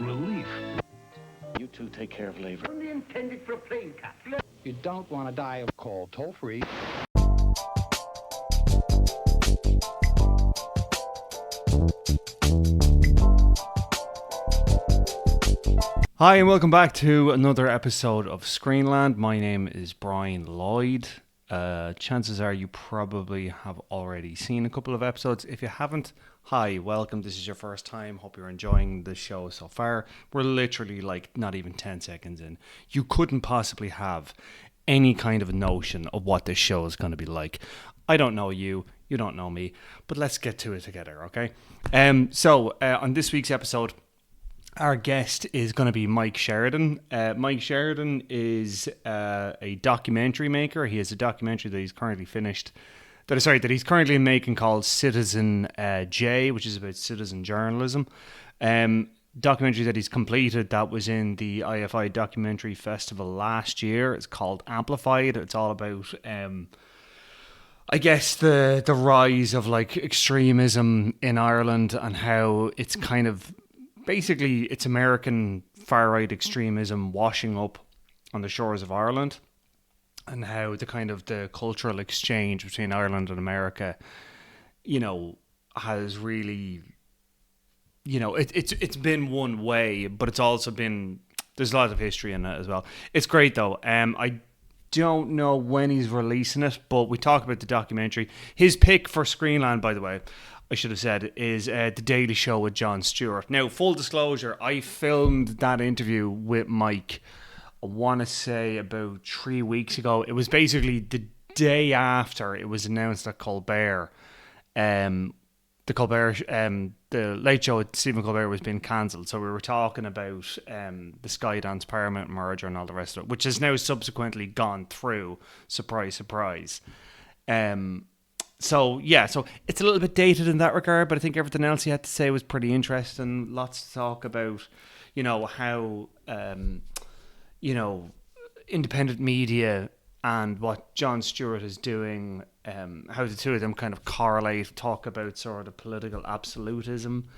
relief. You two take care of labor. Only intended for a plane capsule. You don't want to die of cold. Toll free. Hi and welcome back to another episode of SCREENLAND. My name is Brian Lloyd. Chances are you probably have already seen a couple of episodes. If you haven't, hi, welcome. This is your first time. Hope you're enjoying the show so far. We're literally like not even 10 seconds in. You couldn't possibly have any kind of a notion of what this show is going to be like. I don't know you. You don't know me. But let's get to it together, okay? So on this week's episode, our guest is going to be Mike Sheridan. Mike Sheridan is a documentary maker. He has a documentary that he's currently that he's currently making called Citizen J, which is about citizen journalism. Documentary that he's completed that was in the IFI Documentary Festival last year. It's called Amplified. It's all about, I guess, the rise of like extremism in Ireland and how it's kind of basically, it's American far-right extremism washing up on the shores of Ireland, and how the cultural exchange between Ireland and America, you know, has really, you know, it's been one way, but it's also been, there's a lot of history in it as well. It's great though. I don't know when he's releasing it, but we talk about the documentary. His pick for SCREENLAND, by the way, I should have said, is The Daily Show with Jon Stewart. Now, full disclosure, I filmed that interview with Mike, I want to say about 3 weeks ago. It was basically the day after it was announced that Colbert, the Late Show with Stephen Colbert was being cancelled. So we were talking about the Skydance Paramount merger and all the rest of it, which has now subsequently gone through. Surprise, surprise. So it's a little bit dated in that regard, but I think everything else he had to say was pretty interesting. Lots to talk about, you know, how, you know, independent media and what Jon Stewart is doing, how the two of them kind of correlate, talk about sort of political absolutism.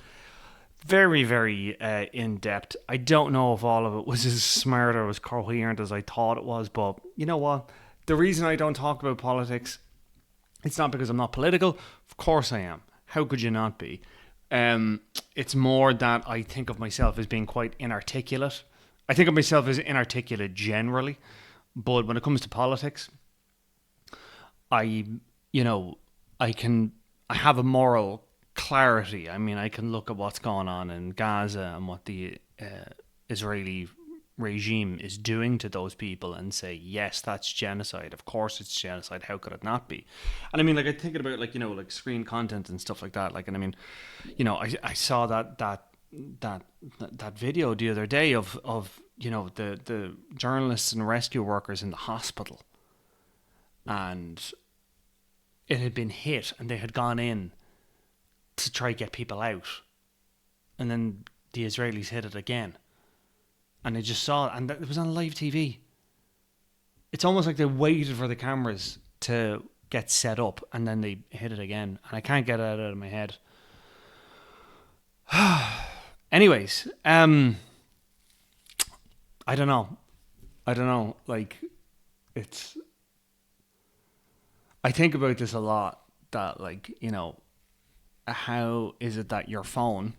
Very, very in-depth. I don't know if all of it was as smart or as coherent as I thought it was, but you know what? The reason I don't talk about politics, it's not because I'm not political. Of course I am. How could you not be? It's more that I think of myself as being quite inarticulate. I think of myself as inarticulate generally. But when it comes to politics, I have a moral clarity. I mean, I can look at what's going on in Gaza and what the Israeli regime is doing to those people and say, yes, that's genocide. Of course it's genocide. How could it not be? And I mean, like, I think about, like, you know, like screen content and stuff like that. Like, and I mean, you know, I saw that video the other day of you know, the journalists and rescue workers in the hospital, and it had been hit and they had gone in to try to get people out, and then the Israelis hit it again. And they just saw it, and it was on live TV. It's almost like they waited for the cameras to get set up, and then they hit it again. And I can't get it out of my head. Anyways, I don't know. Like, I think about this a lot. That, like, you know, how is it that your phone,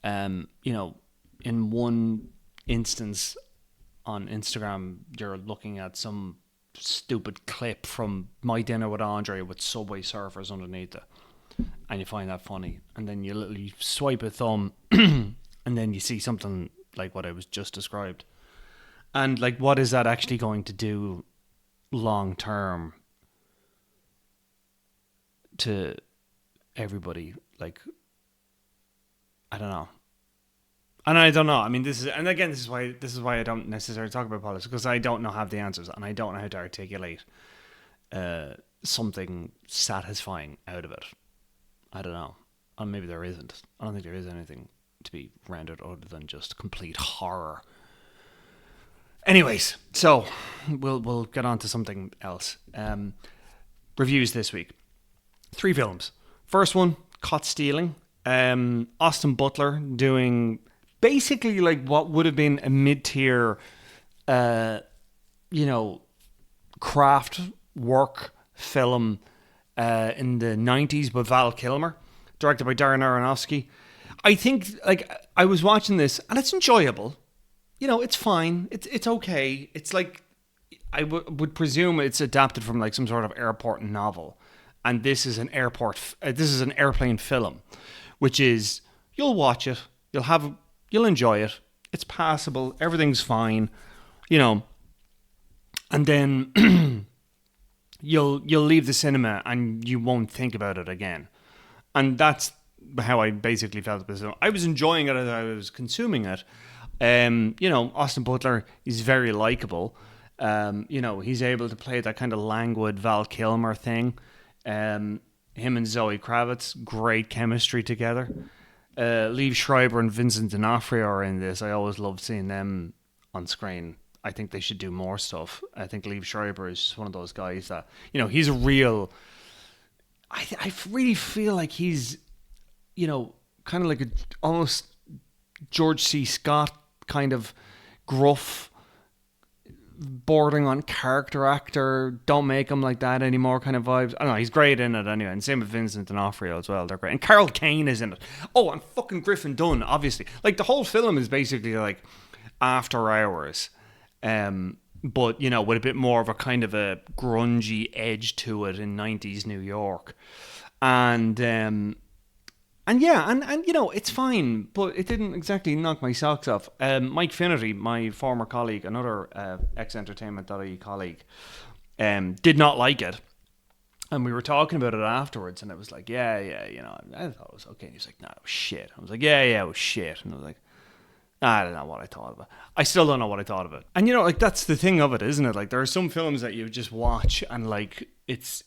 you know, in one instance on Instagram, you're looking at some stupid clip from My Dinner with Andre with Subway Surfers underneath it, and you find that funny, and then you literally swipe a thumb and then you see something like what I was just described, and like, what is that actually going to do long term to everybody? Like, I don't know. And I don't know. I mean, this is why I don't necessarily talk about politics, because I don't have the answers, and I don't know how to articulate something satisfying out of it. I don't know. Or maybe there isn't. I don't think there is anything to be rendered other than just complete horror. Anyways, so we'll get on to something else. Reviews this week. 3 films. First one, Caught Stealing. Austin Butler doing basically like what would have been a mid-tier, craft work film in the 90s by Val Kilmer, directed by Darren Aronofsky. I think, like, I was watching this and it's enjoyable. It's fine. It's okay. It's like, I would presume it's adapted from like some sort of airport novel. And this is an airplane film, which is, you'll watch it, you'll enjoy it. It's passable. Everything's fine, and then you'll leave the cinema and you won't think about it again. And that's how I basically felt with this. I was enjoying it as I was consuming it. Austin Butler is very likable. He's able to play that kind of languid Val Kilmer thing. Him and Zoe Kravitz, great chemistry together. Liev Schreiber and Vincent D'Onofrio are in this. I always loved seeing them on screen. I think they should do more stuff. I think Liev Schreiber is just one of those guys that, he's a real... I really feel like he's, kind of like almost George C. Scott kind of gruff, bordering on character actor, don't make him like that anymore kind of vibes. I don't know, he's great in it anyway. And same with Vincent D'Onofrio as well, they're great. And Carol Kane is in it. Oh, and fucking Griffin Dunne, obviously. Like, the whole film is basically like after hours, but with a bit more of a kind of a grungy edge to it in 90s New York. And it's fine, but it didn't exactly knock my socks off. Mike Finnerty, my former colleague, another ex-Entertainment.ie colleague, did not like it. And we were talking about it afterwards, and it was like, I thought it was okay. And he was like, no, it was shit. I was like, it was shit. And I was like, I don't know what I thought of it. I still don't know what I thought of it. And, like, that's the thing of it, isn't it? Like, there are some films that you just watch, and, like, it's,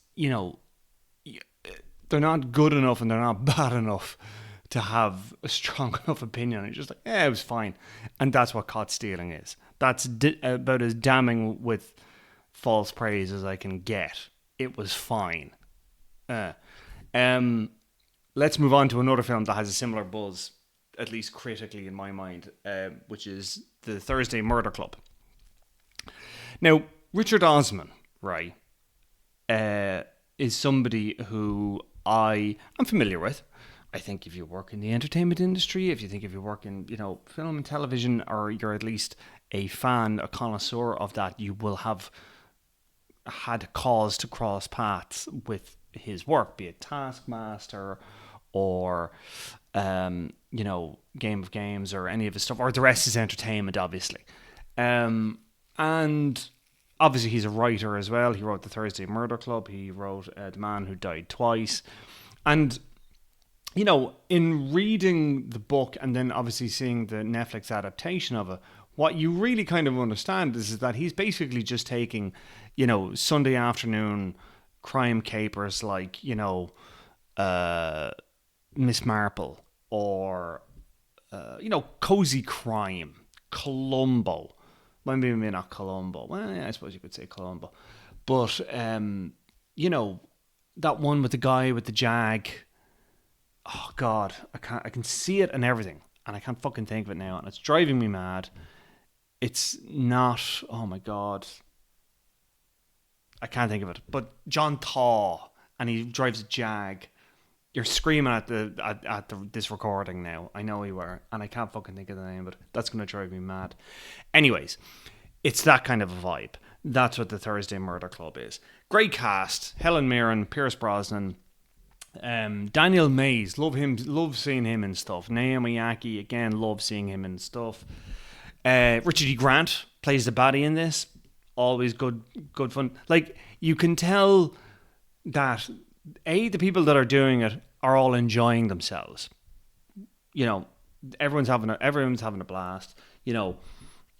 they're not good enough and they're not bad enough to have a strong enough opinion. It's just like, it was fine. And that's what Caught Stealing is. That's about as damning with false praise as I can get. It was fine. Let's move on to another film that has a similar buzz, at least critically in my mind, which is The Thursday Murder Club. Now, Richard Osman, right, is somebody who I am familiar with. I think if you work in the entertainment industry, if you work in, film and television, or you're at least a fan, a connoisseur of that, you will have had cause to cross paths with his work, be it Taskmaster or, Game of Games or any of his stuff, or The Rest is Entertainment, obviously. And obviously he's a writer as well. He wrote The Thursday Murder Club. He wrote The Man Who Died Twice. And, in reading the book and then obviously seeing the Netflix adaptation of it, what you really kind of understand is that he's basically just taking, Sunday afternoon crime capers like, Miss Marple or, Cozy Crime, Columbo. Well, maybe not Columbo. Well, yeah, I suppose you could say Columbo. But, that one with the guy with the jag. Oh, God. I can see it and everything. And I can't fucking think of it now. And it's driving me mad. It's not... Oh, my God. I can't think of it. But John Thaw. And he drives a jag. You're screaming at this recording now. I know you were. And I can't fucking think of the name, but that's going to drive me mad. Anyways, it's that kind of a vibe. That's what The Thursday Murder Club is. Great cast. Helen Mirren, Pierce Brosnan, Daniel Mays. Love seeing him in stuff. Naomi Ackie, again, love seeing him in stuff. Richard E. Grant plays the baddie in this. Always good fun. Like, you can tell that... the people that are doing it are all enjoying themselves. Everyone's having a blast.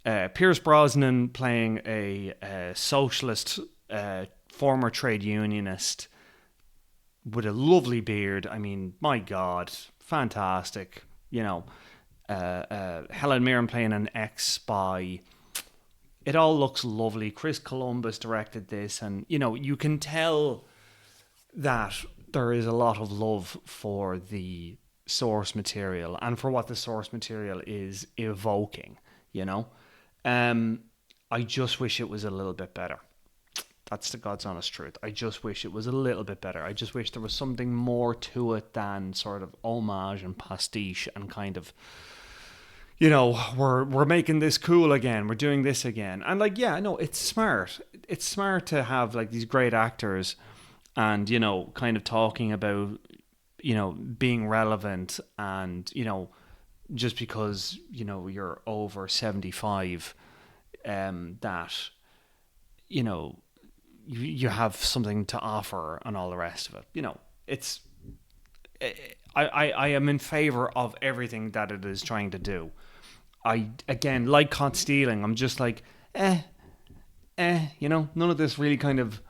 Pierce Brosnan playing a socialist, former trade unionist with a lovely beard. I mean, my God, fantastic. Helen Mirren playing an ex-spy. It all looks lovely. Chris Columbus directed this, and you can tell that there is a lot of love for the source material and for what the source material is evoking, you know. I just wish it was a little bit better. That's the God's honest truth. I just wish it was a little bit better. I just wish there was something more to it than sort of homage and pastiche and kind of, you know, we're making this cool again. We're doing this again. And like, yeah, no, it's smart. It's smart to have like these great actors and, you know, kind of talking about, you know, being relevant and, you know, just because, you know, you're over 75, that, you know, you have something to offer and all the rest of it. You know, it's, I am in favor of everything that it is trying to do. I, again, like caught stealing, I'm just like, you know, none of this really kind of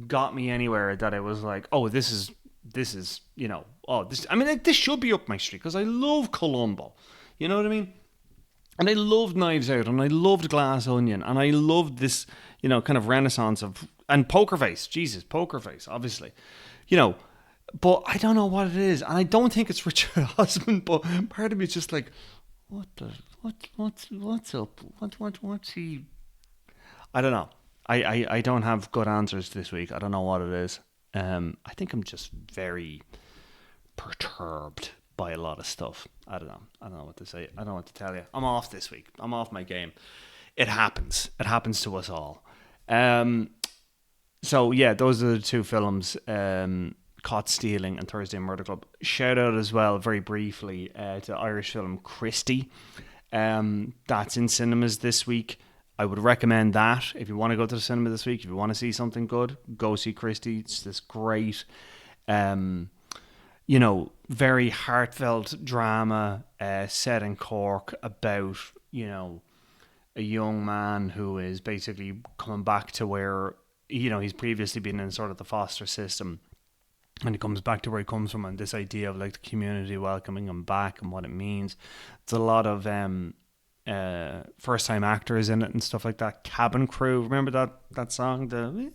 got me anywhere that I was like, oh, this is, you know, oh, this, I mean, like, this should be up my street because I love Columbo. You know what I mean? And I loved Knives Out and I loved Glass Onion and I loved this, you know, kind of renaissance of, and Poker Face, Jesus, Poker Face, obviously, you know, but I don't know what it is. And I don't think it's Richard Osman, but part of me is just like, what's up? What's he? I don't know. I don't have good answers this week. I don't know what it is. I think I'm just very perturbed by a lot of stuff. I don't know what to say. I don't know what to tell you. I'm off this week. I'm off my game. It happens. It happens to us all. So yeah, those are the two films, Caught Stealing and Thursday Murder Club. Shout out as well, very briefly, to the Irish film Christy. That's in cinemas this week. I would recommend that if you want to go to the cinema this week. If you want to see something good, go see Christy. It's this great, you know, very heartfelt drama set in Cork about, you know, a young man who is basically coming back to where, you know, he's previously been in sort of the foster system, and he comes back to where he comes from, and this idea of like the community welcoming him back and what it means. It's a lot of first time actors in it and stuff like that. Cabin Crew, remember that song, the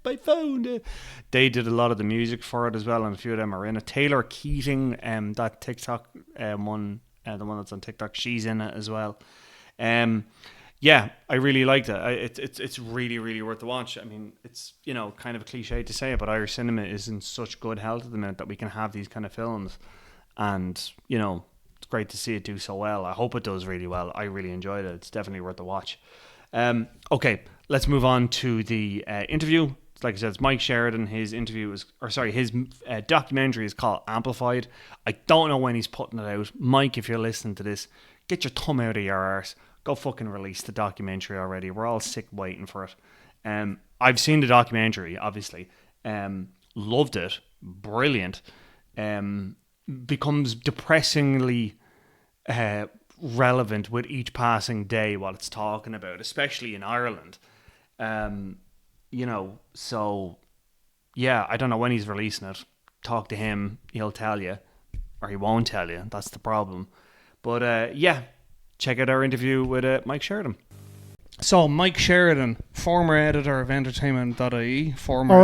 I found it. They did a lot of the music for it as well, and a few of them are in it. Taylor Keating, that TikTok one, the one that's on TikTok, she's in it as well. Yeah, I really liked it. It's really, really worth the watch. I mean, it's, you know, kind of a cliche to say it, but Irish cinema is in such good health at the minute that we can have these kind of films, and, you know, it's great to see it do so well. I hope it does really well. I really enjoyed it. It's definitely worth the watch. Okay, let's move on to the interview. Like I said, it's Mike Sheridan. His documentary is called Amplified. I don't know when he's putting it out. Mike, if you're listening to this, get your thumb out of your arse. Go fucking release the documentary already. We're all sick waiting for it. I've seen the documentary, obviously. Loved it. Brilliant. Becomes depressingly relevant with each passing day what it's talking about, especially in Ireland. You know, so yeah, I don't know when he's releasing it. Talk to him, he'll tell you, or he won't tell you. That's the problem. But yeah, check out our interview with Mike Sheridan. So Mike Sheridan, former editor of entertainment.ie, former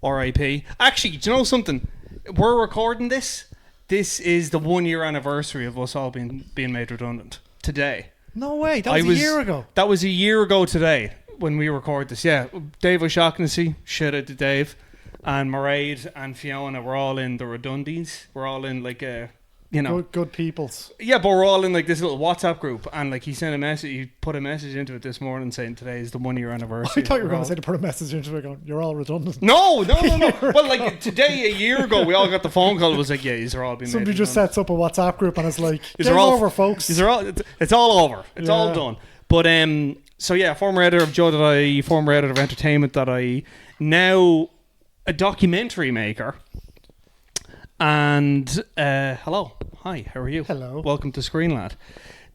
R.I.P. Actually, do you know something? We're recording this. This is the 1 year anniversary of us all being made redundant today. No way, that was a year ago. That was a year ago today when we record this. Yeah, Dave O'Shaughnessy, shout out to Dave, and Mairead and Fiona were all in the redundies. We're all in like a, you know, good peoples. Yeah, but we're all in like this little WhatsApp group, and like he sent a message. He put a message into it this morning saying today is the 1 year anniversary. I thought you were going to say to put a message into it going, you're all redundant. No. Well, like today, a year ago, we all got the phone call. It was like, yeah, these are all being. Somebody made just redundant. sets up a WhatsApp group and it's like, These game are all over, folks. These are all. It's all over. It's all done. But so yeah, former editor of Joe.ie, former editor of entertainment.ie, now a documentary maker. And hello, hi, how are you? Hello. Welcome to Screenland.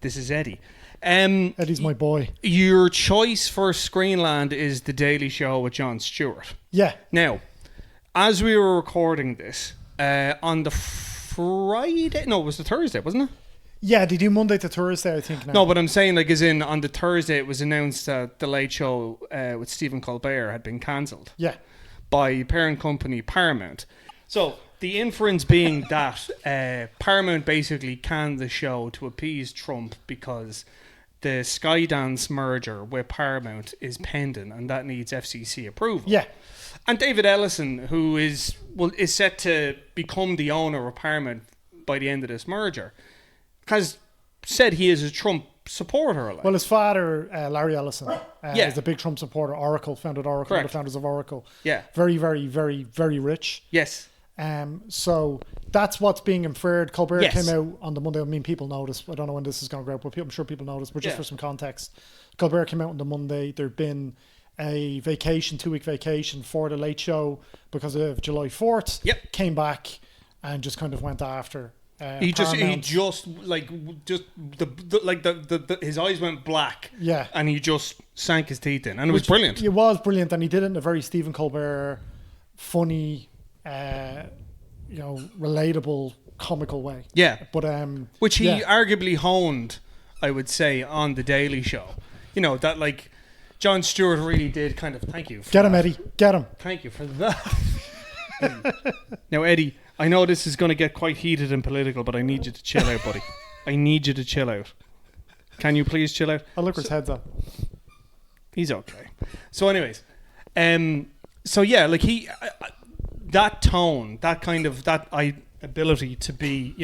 This is Eddie. Eddie's my boy. Your choice for Screenland is The Daily Show with Jon Stewart. Yeah. Now, as we were recording this, on the Friday, no, it was the Thursday, wasn't it? Yeah, they do Monday to Thursday, I think now. No, but I'm saying, like, as in, on the Thursday, it was announced that The Late Show with Stephen Colbert had been cancelled. Yeah. By parent company Paramount. So, The inference being that Paramount basically canned the show to appease Trump because the Skydance merger with Paramount is pending and that needs FCC approval. Yeah. And David Ellison, who is set to become the owner of Paramount by the end of this merger, has said he is a Trump supporter. Well, his father, Larry Ellison, Yeah. is a big Trump supporter. Oracle, founded Oracle, one of Correct. the founders of Oracle. Yeah. Very, very, very, very rich. Yes. So that's what's being inferred. Colbert Yes. came out on the Monday. I mean, people notice. I don't know when this is going to go out, but I'm sure people notice. But just Yeah. for some context, Colbert came out on the Monday. There'd been a vacation, 2-week vacation for the Late Show because of July 4th. Yep. Came back and just kind of went after. He just Paramount. his eyes went black. Yeah. And he just sank his teeth in, and it was brilliant. It was brilliant, and he did it in a very Stephen Colbert, funny, relatable, comical way. Yeah. But Which he yeah. arguably honed, I would say, on the Daily Show. You know that like Jon Stewart really did kind of. Thank you. For Get him, that. Eddie. Get him. Thank you for that. Now, Eddie, I know this is going to get quite heated and political, but I need you to chill out, buddy. I need you to chill out. Can you please chill out? I'll look at his heads up. He's okay. So, anyways, so yeah, like that tone, that kind of ability to be,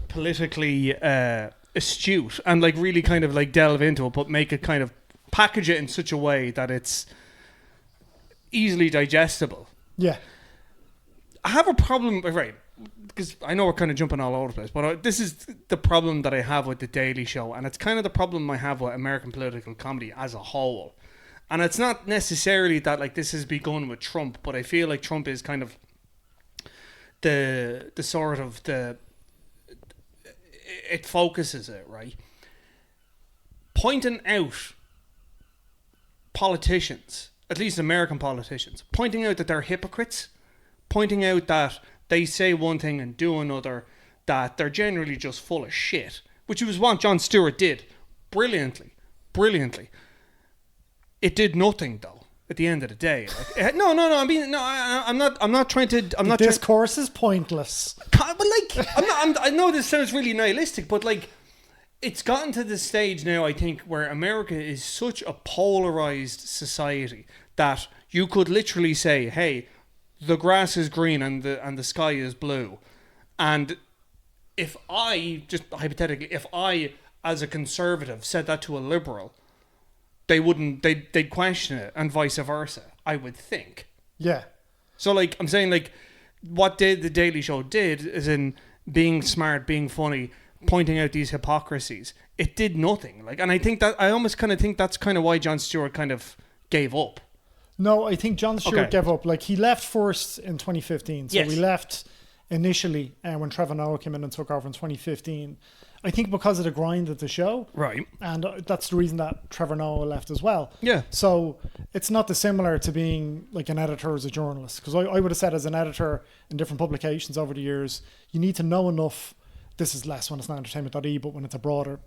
politically astute and like really kind of like delve into it, but make it kind of package it in such a way that it's easily digestible. Yeah. I have a problem, right? Because I know we're kind of jumping all over the place, but this is the problem that I have with The Daily Show, and it's kind of the problem I have with American political comedy as a whole. And it's not necessarily that like this has begun with Trump, but I feel like Trump is kind of the sort of it focuses it, right? Pointing out politicians, at least American politicians, pointing out that they're hypocrites, pointing out that they say one thing and do another, that they're generally just full of shit, which was what Jon Stewart did brilliantly. It did nothing though. At the end of the day, like, no. I'm not trying to. Discourse is pointless. But like, I know this sounds really nihilistic, but like, it's gotten to the stage now, I think, where America is such a polarized society that you could literally say, "Hey, the grass is green and the sky is blue," and if I just hypothetically, if I as a conservative said that to a liberal, they'd question it, and vice versa, I would think. Yeah. So like I'm saying, like what the Daily Show did is in being smart, being funny, pointing out these hypocrisies. It did nothing. Like, and I almost kind of think that's kind of why Jon Stewart kind of gave up. No, I think Jon Stewart Okay. gave up. Like, he left first in 2015. So Yes. we left initially when Trevor Noah came in and took over in 2015. I think because of the grind of the show. Right. And that's the reason that Trevor Noah left as well. Yeah. So it's not dissimilar to being like an editor as a journalist. Because I would have said as an editor in different publications over the years, you need to know enough. This is less when it's not entertainment.e, but when it's a broader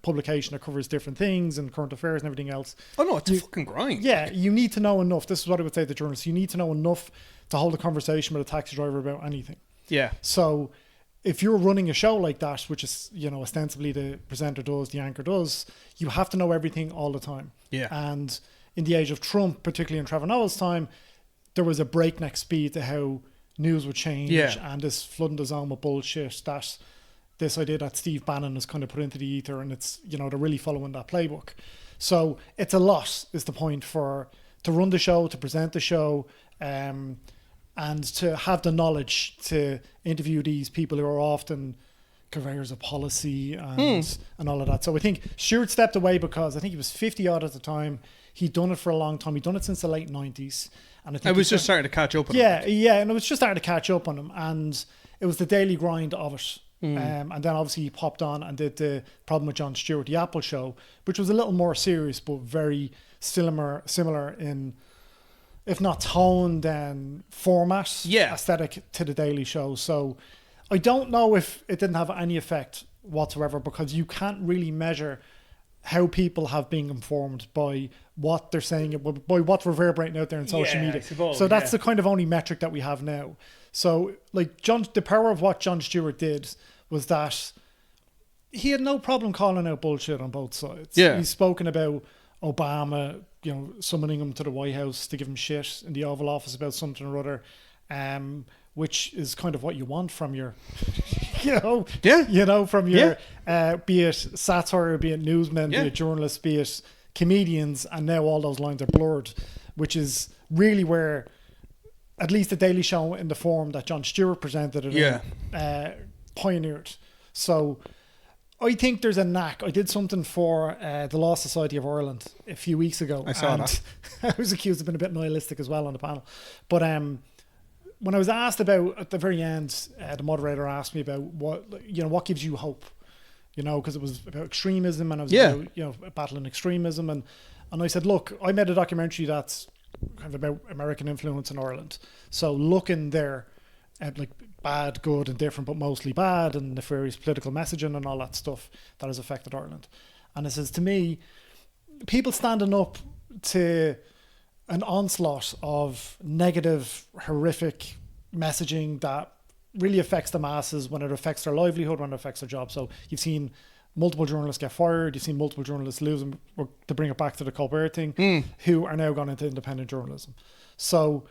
publication that covers different things and current affairs and everything else. Oh no, it's a fucking grind. Yeah, you need to know enough. This is what I would say to journalists. You need to know enough to hold a conversation with a taxi driver about anything. Yeah. So if you're running a show like that, which is, ostensibly the presenter does, the anchor does, you have to know everything all the time. Yeah. And in the age of Trump, particularly in Trevor Noah's time, there was a breakneck speed to how news would change. Yeah. And this flooding the zone with bullshit, that this idea that Steve Bannon has kind of put into the ether, and it's, they're really following that playbook. So it's a lot, is the point, to run the show, to present the show, and to have the knowledge to interview these people who are often conveyors of policy and all of that. So I think Stewart stepped away because I think he was 50 odd at the time. He'd done it for a long time. He'd done it since the late 90s. And I think I was just starting to catch up on yeah, it. yeah, and it was just starting to catch up on him. And it was the daily grind of it. And then obviously he popped on and did the Problem with Jon Stewart, the Apple Show, which was a little more serious but very similar in, if not tone, then format, aesthetic to the Daily Show. So I don't know if it didn't have any effect whatsoever, because you can't really measure how people have been informed by what they're saying, by what's reverberating out there in social media. So that's the kind of only metric that we have now. So like the power of what Jon Stewart did was that he had no problem calling out bullshit on both sides. Yeah. He's spoken about Obama, summoning him to the White House to give him shit in the Oval Office about something or other, which is kind of what you want from your, from your, be it satire, be it newsmen, be it journalists, be it comedians, and now all those lines are blurred, which is really where, at least the Daily Show in the form that Jon Stewart presented it in, pioneered. So I think there's a knack. I did something for the Law Society of Ireland a few weeks ago. I saw that. I was accused of being a bit nihilistic as well on the panel. But when I was asked about, at the very end, the moderator asked me about what gives you hope, because it was about extremism, and I was about battling extremism. And I said, look, I made a documentary that's kind of about American influence in Ireland. So looking there at like bad, good and different, but mostly bad, and nefarious political messaging and all that stuff that has affected Ireland. And it says to me, people standing up to an onslaught of negative, horrific messaging that really affects the masses when it affects their livelihood, when it affects their job. So you've seen multiple journalists get fired, you've seen multiple journalists lose them, or to bring it back to the Colbert thing, who are now gone into independent journalism. So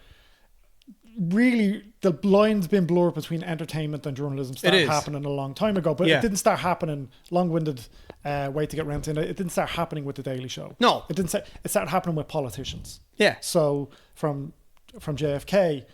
really, the line's been blurred between entertainment and journalism. Started happening a long time ago, but it didn't start happening. Long-winded way to get round to it. It didn't start happening with the Daily Show. No, it didn't. It started happening with politicians. Yeah. So from JFK,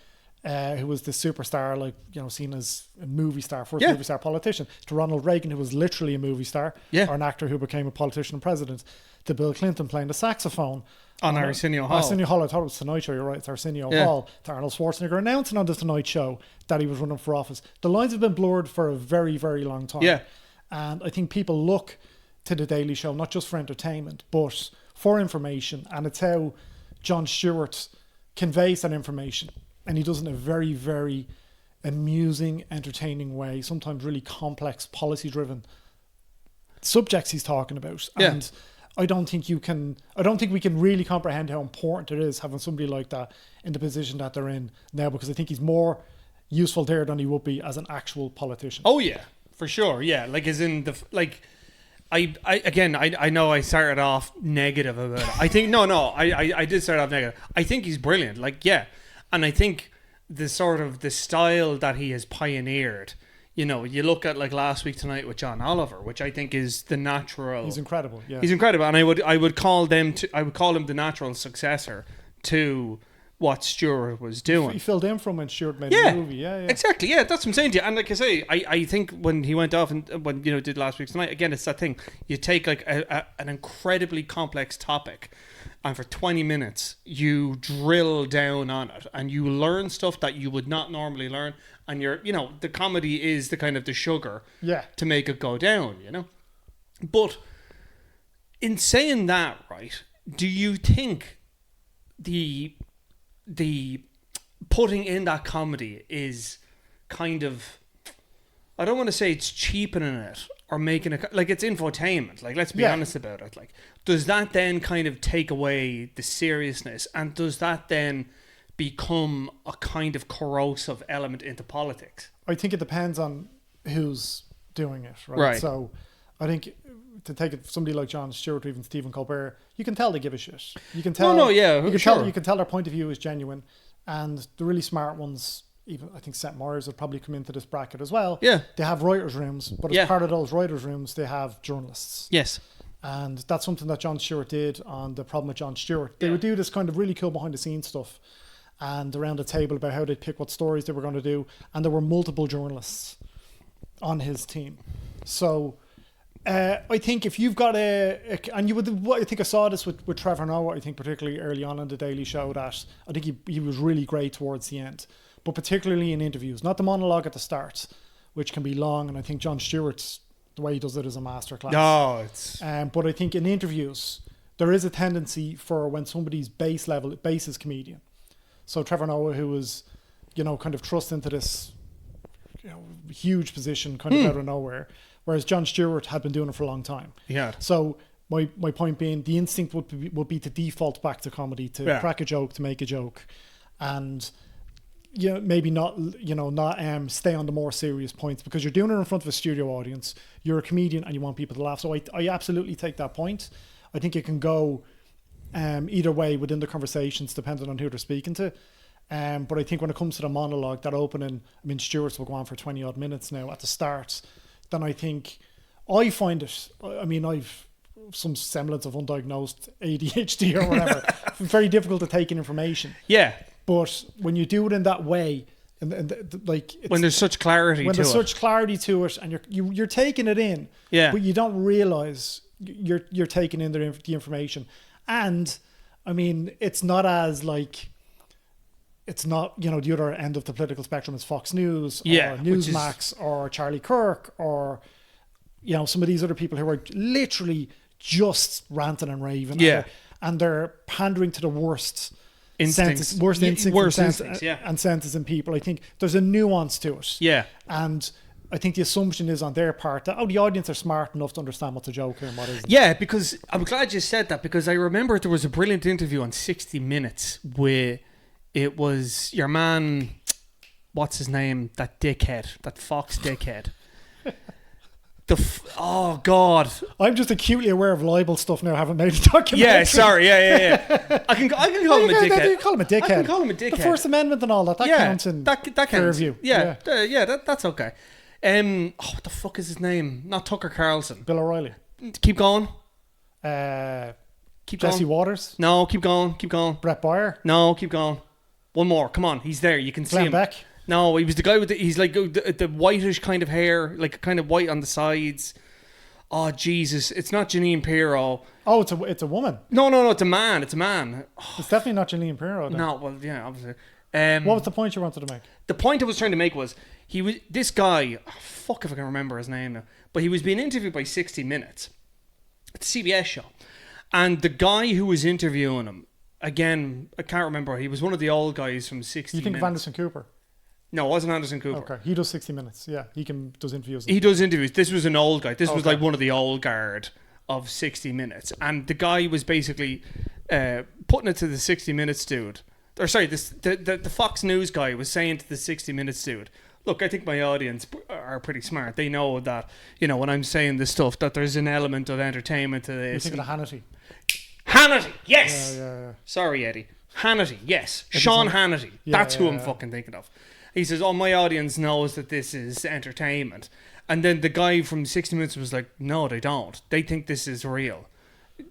who was the superstar, seen as a movie star, first movie star politician, to Ronald Reagan, who was literally a movie star, or an actor who became a politician and president, to Bill Clinton playing the saxophone on Arsenio Hall. Arsenio Hall, I thought it was Tonight Show, you're right, it's Arsenio Hall, to Arnold Schwarzenegger announcing on the Tonight Show that he was running for office. The lines have been blurred for a very, very long time. Yeah. And I think people look to the Daily Show, not just for entertainment, but for information. And it's how Jon Stewart conveys that information. And he does it in a very, very amusing, entertaining way, sometimes really complex, policy-driven subjects he's talking about. And I don't think we can really comprehend how important it is having somebody like that in the position that they're in now, because I think he's more useful there than he would be as an actual politician. Oh yeah, for sure. Yeah, like as in I know I started off negative about it. I think I did start off negative. I think he's brilliant. And I think the style that he has pioneered. You look at like Last Week Tonight with John Oliver, which I think is the natural. He's incredible. Yeah, he's incredible, and I would call him the natural successor to what Stewart was doing. He filled in from when Stewart made the movie. Yeah, exactly. Yeah, that's what I'm saying to you. And like I say, I think when he went off and when did Last Week Tonight again, it's that thing. You take like an incredibly complex topic, and for 20 minutes you drill down on it, and you learn stuff that you would not normally learn. And the comedy is the kind of the sugar to make it go down, But in saying that, right, do you think the putting in that comedy is kind of, I don't want to say it's cheapening it or making it, like it's infotainment, like let's be honest about it. Like, does that then kind of take away the seriousness, and does that then become a kind of corrosive element into politics? I think it depends on who's doing it, right? So I think to take it somebody like Jon Stewart or even Stephen Colbert, you can tell they give a shit. You can tell. You can tell their point of view is genuine, and the really smart ones, even I think Seth Meyers would probably come into this bracket as well. Yeah, they have writers' rooms, but as part of those writers' rooms, they have journalists. Yes. And that's something that Jon Stewart did on The Problem with Jon Stewart. They would do this kind of really cool behind the scenes stuff, and around the table about how they'd pick what stories they were going to do, and there were multiple journalists on his team. So I think if you've got I think I saw this with Trevor Noah, I think particularly early on in the Daily Show, that I think he was really great towards the end, but particularly in interviews, not the monologue at the start, which can be long, and I think Jon Stewart's, the way he does it is a masterclass. No, it's... but I think in interviews, there is a tendency for when somebody's base is comedian. So Trevor Noah, who was, kind of thrust into this, huge position kind of out of nowhere, whereas Jon Stewart had been doing it for a long time. Yeah. So my point being, the instinct would be to default back to comedy, to crack a joke, to make a joke, and maybe not stay on the more serious points, because you're doing it in front of a studio audience. You're a comedian and you want people to laugh. So I absolutely take that point. I think it can go either way within the conversations, depending on who they're speaking to. But I think when it comes to the monologue, that opening, I mean, Stewart's will go on for 20 odd minutes now at the start. Then I find it, I mean, I've some semblance of undiagnosed ADHD or whatever. Very difficult to take in information. Yeah. But when you do it in that way, like when there's such clarity, to it, and you're taking it in, but you don't realize you're taking in the information. And I mean, it's not the other end of the political spectrum as Fox News or Newsmax or Charlie Kirk or some of these other people who are literally just ranting and raving. And they're pandering to the worst instincts and senses in people. I think there's a nuance to it. Yeah. And I think the assumption is on their part that, the audience are smart enough to understand what's a joke and what isn't. Yeah, because I'm glad you said that, because I remember there was a brilliant interview on 60 Minutes where it was your man, what's his name? That dickhead, that Fox dickhead. Oh God! I'm just acutely aware of libel stuff now. I haven't made a documentary. Yeah, sorry. Yeah. I can call him a dickhead. You call him a dickhead. I can call him a dickhead. The First Amendment and all that. That counts in that peer review. Yeah. That's okay. What the fuck is his name? Not Tucker Carlson. Bill O'Reilly. Keep going. Jesse Waters. No, keep going. Brett Baier. No, keep going. One more. Come on, he's there. You can see him. Beck. No, he was the guy with he's like the whitish kind of hair, like kind of white on the sides. Oh Jesus, it's not Janine Pirro. Oh, it's a woman. No, it's a man. It's definitely not Janine Pirro. Then. No, well, yeah, obviously. What was the point you wanted to make? The point I was trying to make was this guy. Fuck if I can remember his name now. But he was being interviewed by 60 Minutes, it's a CBS show, and the guy who was interviewing him, again, I can't remember. He was one of the old guys from 60 Minutes. You think of Anderson Cooper? No, it wasn't Anderson Cooper. Okay, he does 60 Minutes. Yeah, does interviews. He does interviews. This was an old guy. This was like one of the old guard of 60 Minutes. And the guy was basically putting it to the 60 Minutes dude. Or sorry, the Fox News guy was saying to the 60 Minutes dude, look, I think my audience are pretty smart. They know that, when I'm saying this stuff, that there's an element of entertainment to this. You're thinking of Hannity. Hannity, yes! Yeah. Sorry, Eddie. Hannity, yes. Sean Hannity. That's who I'm fucking thinking of. He says, my audience knows that this is entertainment. And then the guy from 60 Minutes was like, no, they don't. They think this is real.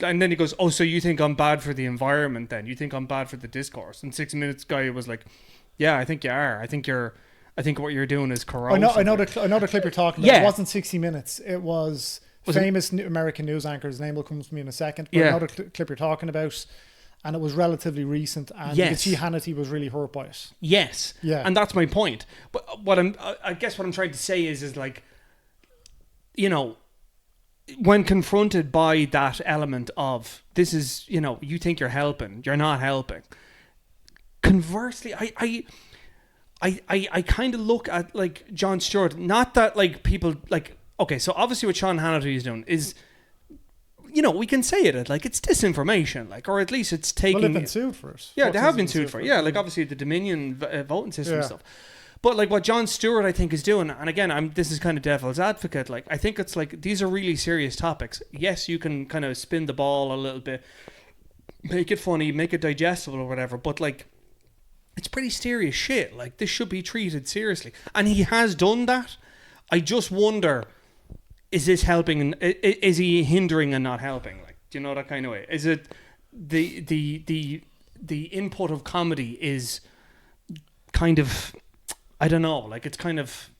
And then he goes, so you think I'm bad for the environment then? You think I'm bad for the discourse? And 60 Minutes guy was like, yeah, I think you are. I think what you're doing is corrosive. I know the clip you're talking about. It wasn't 60 Minutes. It was famous American news anchor. His name will come to me in a second. But I know the clip you're talking about. And it was relatively recent, and you could see Hannity was really hurt by it. Yes, and that's my point. But I guess what I'm trying to say is like, when confronted by that element of this is, you think you're helping, you're not helping. Conversely, I kind of look at like Jon Stewart. Not that like people like. Okay, so obviously what Sean Hannity is doing is. We can say it like it's disinformation, like, or at least it's taking. Well, they've been sued for it. Yeah, they have been sued for it. Yeah, like obviously the Dominion voting system and stuff. But like what Jon Stewart, I think, is doing, and again, this is kind of devil's advocate. Like, I think it's like these are really serious topics. Yes, you can kind of spin the ball a little bit, make it funny, make it digestible or whatever. But like, it's pretty serious shit. Like, this should be treated seriously, and he has done that. I just wonder. Is this helping? Is he hindering and not helping? Like, do you know that kind of way? Is it the input of comedy is kind of, I don't know, like it's kind of.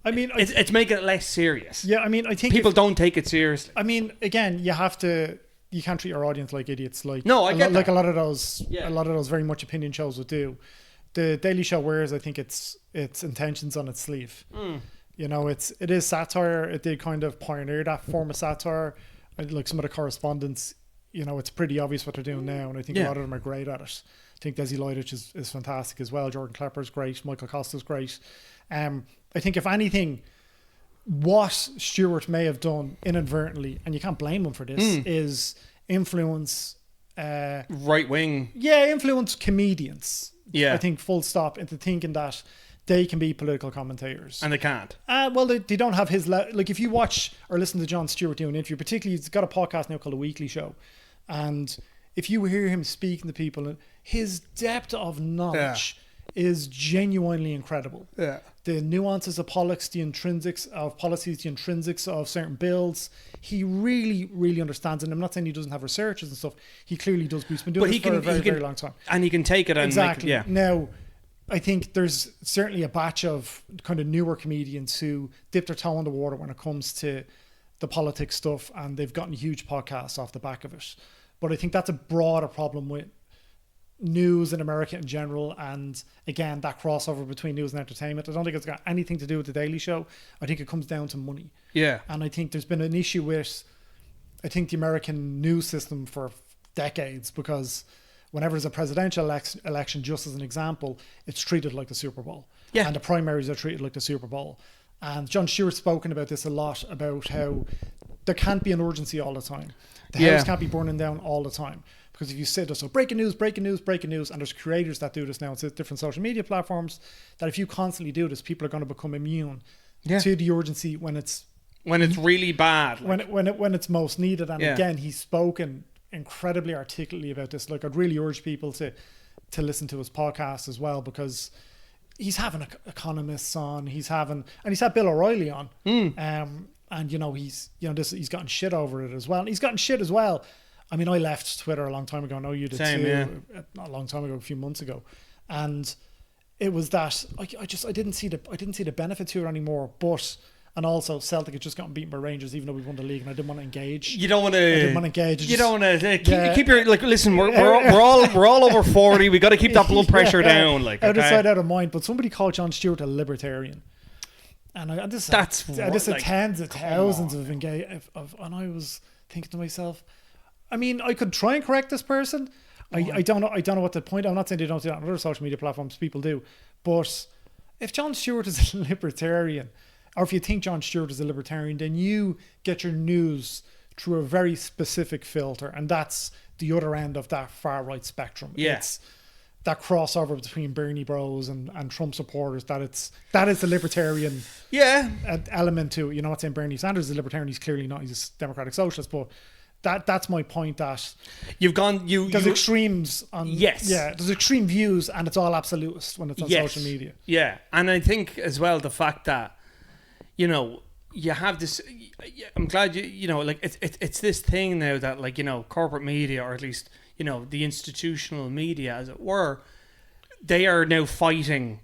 I mean, it's making it less serious. Yeah, I mean, I think people don't take it seriously. I mean, again, you can't treat your audience like idiots. Like, no, I get that. Like a lot of those very much opinion shows would do. The Daily Show wears, I think, its intentions on its sleeve. It is satire. It did kind of pioneer that form of satire. Like some of the correspondence, it's pretty obvious what they're doing now, and I think a lot of them are great at it. I think Desi Lydic is fantastic as well. Jordan Klepper's great. Michael Costa's great. I think if anything, what Stewart may have done inadvertently, and you can't blame him for this, is influence right wing. Yeah, influence comedians. Yeah. I think full stop into thinking that they can be political commentators. And they can't. Well, they don't have his... like, if you watch or listen to Jon Stewart do an interview, particularly he's got a podcast now called The Weekly Show, and if you hear him speaking to people, his depth of knowledge is genuinely incredible. Yeah. The nuances of politics, the intrinsics of policies, the intrinsics of certain bills, he really, really understands. And I'm not saying he doesn't have researches and stuff. He clearly does. But he's been doing it for a very, very long time. And he can take it and exactly. make, Now, I think there's certainly a batch of kind of newer comedians who dip their toe in the water when it comes to the politics stuff, and they've gotten huge podcasts off the back of it. But I think that's a broader problem with news in America in general, and again that crossover between news and entertainment. I don't think it's got anything to do with the Daily Show. I think it comes down to money. Yeah. And I think there's been an issue with, I think, the American news system for decades, because whenever there's a presidential election, just as an example, it's treated like the Super Bowl. Yeah. And the primaries are treated like the Super Bowl. And Jon Stewart's spoken about this a lot, about how there can't be an urgency all the time. The house can't be burning down all the time. Because if you say there's breaking news, and there's creators that do this now, it's different social media platforms, that if you constantly do this, people are going to become immune to the urgency when it's really bad. Like. When it's most needed. And again, he's spoken incredibly articulately about this. Like, I'd really urge people to listen to his podcast as well, because he's having economists on, he's had Bill O'Reilly on. And he's gotten shit over it as well. And he's gotten shit as well. I mean, I left Twitter a long time ago. I know you did too. Not a long time ago, a few months ago, and it was that I didn't see the benefit to it anymore. And also Celtic had just gotten beaten by Rangers, even though we won the league, and I didn't want to engage. You don't want to. I didn't want to engage. You don't want to keep your Listen, we're all over 40. We got to keep that blood pressure down. Like, out of sight, out of mind. But somebody called Jon Stewart a libertarian. And I just had tens of thousands of engage and I was thinking to myself, I mean, I could try and correct this person. I don't know what the point. I'm not saying they don't do that on other social media platforms. People do, but if Jon Stewart is a libertarian, or if you think Jon Stewart is a libertarian, then you get your news through a very specific filter, and that's the other end of that far right spectrum. Yeah. It's that crossover between Bernie bros and Trump supporters. That is the libertarian element to it. You know, I'm not saying Bernie Sanders is a libertarian. He's clearly not. He's a democratic socialist, but that's my point. That there's extremes on there's extreme views, and it's all absolutist when it's on social media. Yeah, and I think as well the fact that you have this. I'm glad like it's this thing now that corporate media, or at least the institutional media, as it were, they are now fighting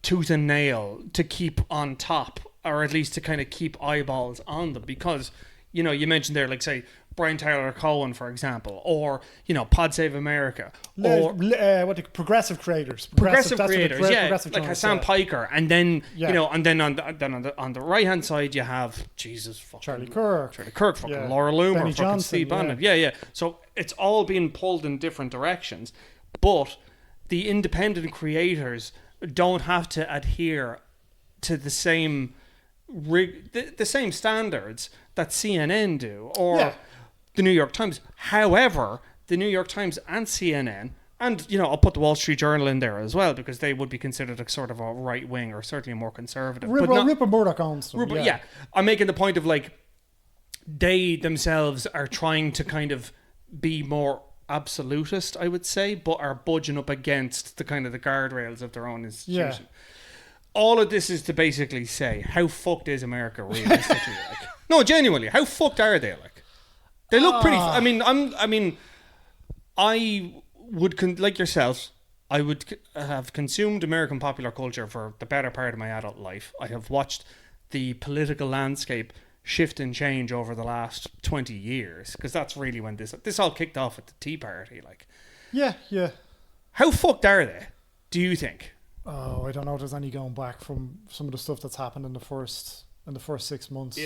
tooth and nail to keep on top, or at least to kind of keep eyeballs on them, because you mentioned there, like, say, Brian Tyler Cohen, for example, or Pod Save America, or progressive creators, like Hassan Piker, and then and then on the right hand side you have Charlie Kirk, fucking Laura Loomer, Benny fucking Johnson, Steve Bannon, So it's all being pulled in different directions, but the independent creators don't have to adhere to the same the same standards that CNN do, or the New York Times. However, the New York Times and CNN, and I'll put the Wall Street Journal in there as well, because they would be considered a sort of a right wing, or certainly a more conservative. Rupert Murdoch owns them. I'm making the point of, like, they themselves are trying to kind of be more absolutist, I would say, but are budging up against the kind of the guardrails of their own institution. All of this is to basically say, how fucked is America realistically? No, genuinely, how fucked are they? Like, they look pretty. I would like yourself. I would have consumed American popular culture for the better part of my adult life. I have watched the political landscape shift and change over the last 20 years, because that's really when this all kicked off at the Tea Party. Like, how fucked are they, do you think? Oh, I don't know if there's any going back from some of the stuff that's happened in the first 6 months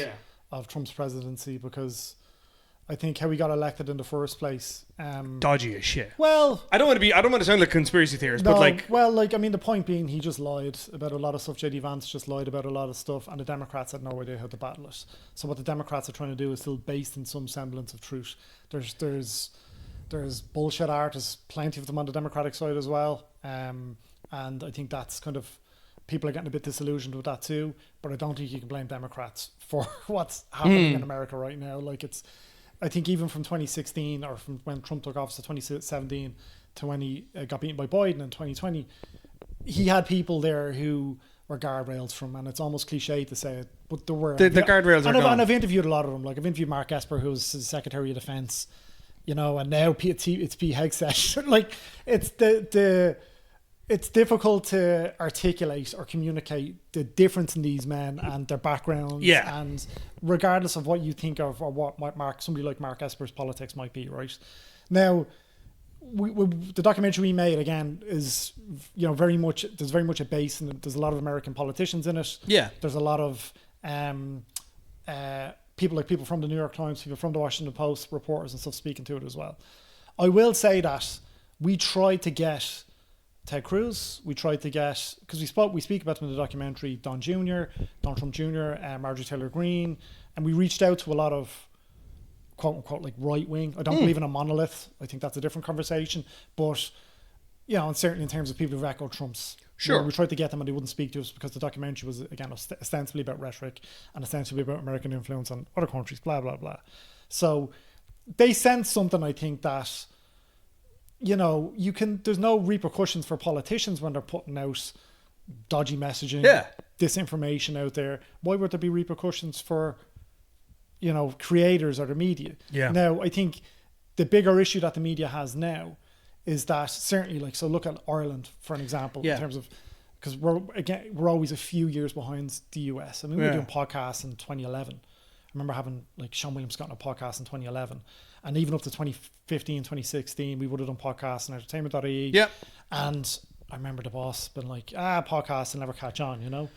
of Trump's presidency, because I think how he got elected in the first place. Dodgy as shit. Well, I don't want to sound like a conspiracy theorist, but like, I mean, the point being, he just lied about a lot of stuff. JD Vance just lied about a lot of stuff, and the Democrats had no idea how to battle it. So what the Democrats are trying to do is still based in some semblance of truth. There's bullshit art. There's plenty of them on the Democratic side as well, and I think that's kind of, people are getting a bit disillusioned with that too. But I don't think you can blame Democrats for what's happening in America right now. Like, it's, I think even from 2016, or from when Trump took office to 2017 to when he got beaten by Biden in 2020, he had people there who were guardrails from, and it's almost cliche to say it, but there were. The guardrails are gone. And I've interviewed a lot of them. Like, I've interviewed Mark Esper, who was his Secretary of Defense, you know, and now it's Pete Hegseth. Like, it's difficult to articulate or communicate the difference in these men and their backgrounds. Yeah. And regardless of what you think of, or what somebody like Mark Esper's politics might be, right? Now, the documentary we made, again, is, you know, there's very much a base, and there's a lot of American politicians in it. Yeah. There's a lot of people from the New York Times, people from the Washington Post, reporters and stuff speaking to it as well. I will say that we tried to get Ted Cruz, we tried to get, because we speak about them in the documentary, Don Trump Jr., Marjorie Taylor Greene, and we reached out to a lot of quote unquote like right wing. I don't believe in a monolith. I think that's a different conversation. But, you know, and certainly in terms of people who've echoed Trump's, sure, you know, we tried to get them and they wouldn't speak to us, because the documentary was, again, ostensibly about rhetoric and ostensibly about American influence on other countries, blah blah blah. So they sense something, I think, that, you know, there's no repercussions for politicians when they're putting out dodgy messaging, disinformation out there. Why would there be repercussions for, you know, creators or the media? Yeah. Now, I think the bigger issue that the media has now is that, certainly, like, so look at Ireland for an example, in terms of, because we're always a few years behind the US. I mean, we were doing podcasts in 2011. I remember having, like, Sean Williams got on a podcast in 2011. And even up to 2015, 2016, we would have done podcasts on entertainment.ie. Yeah. And I remember the boss been like, podcasts will never catch on, you know?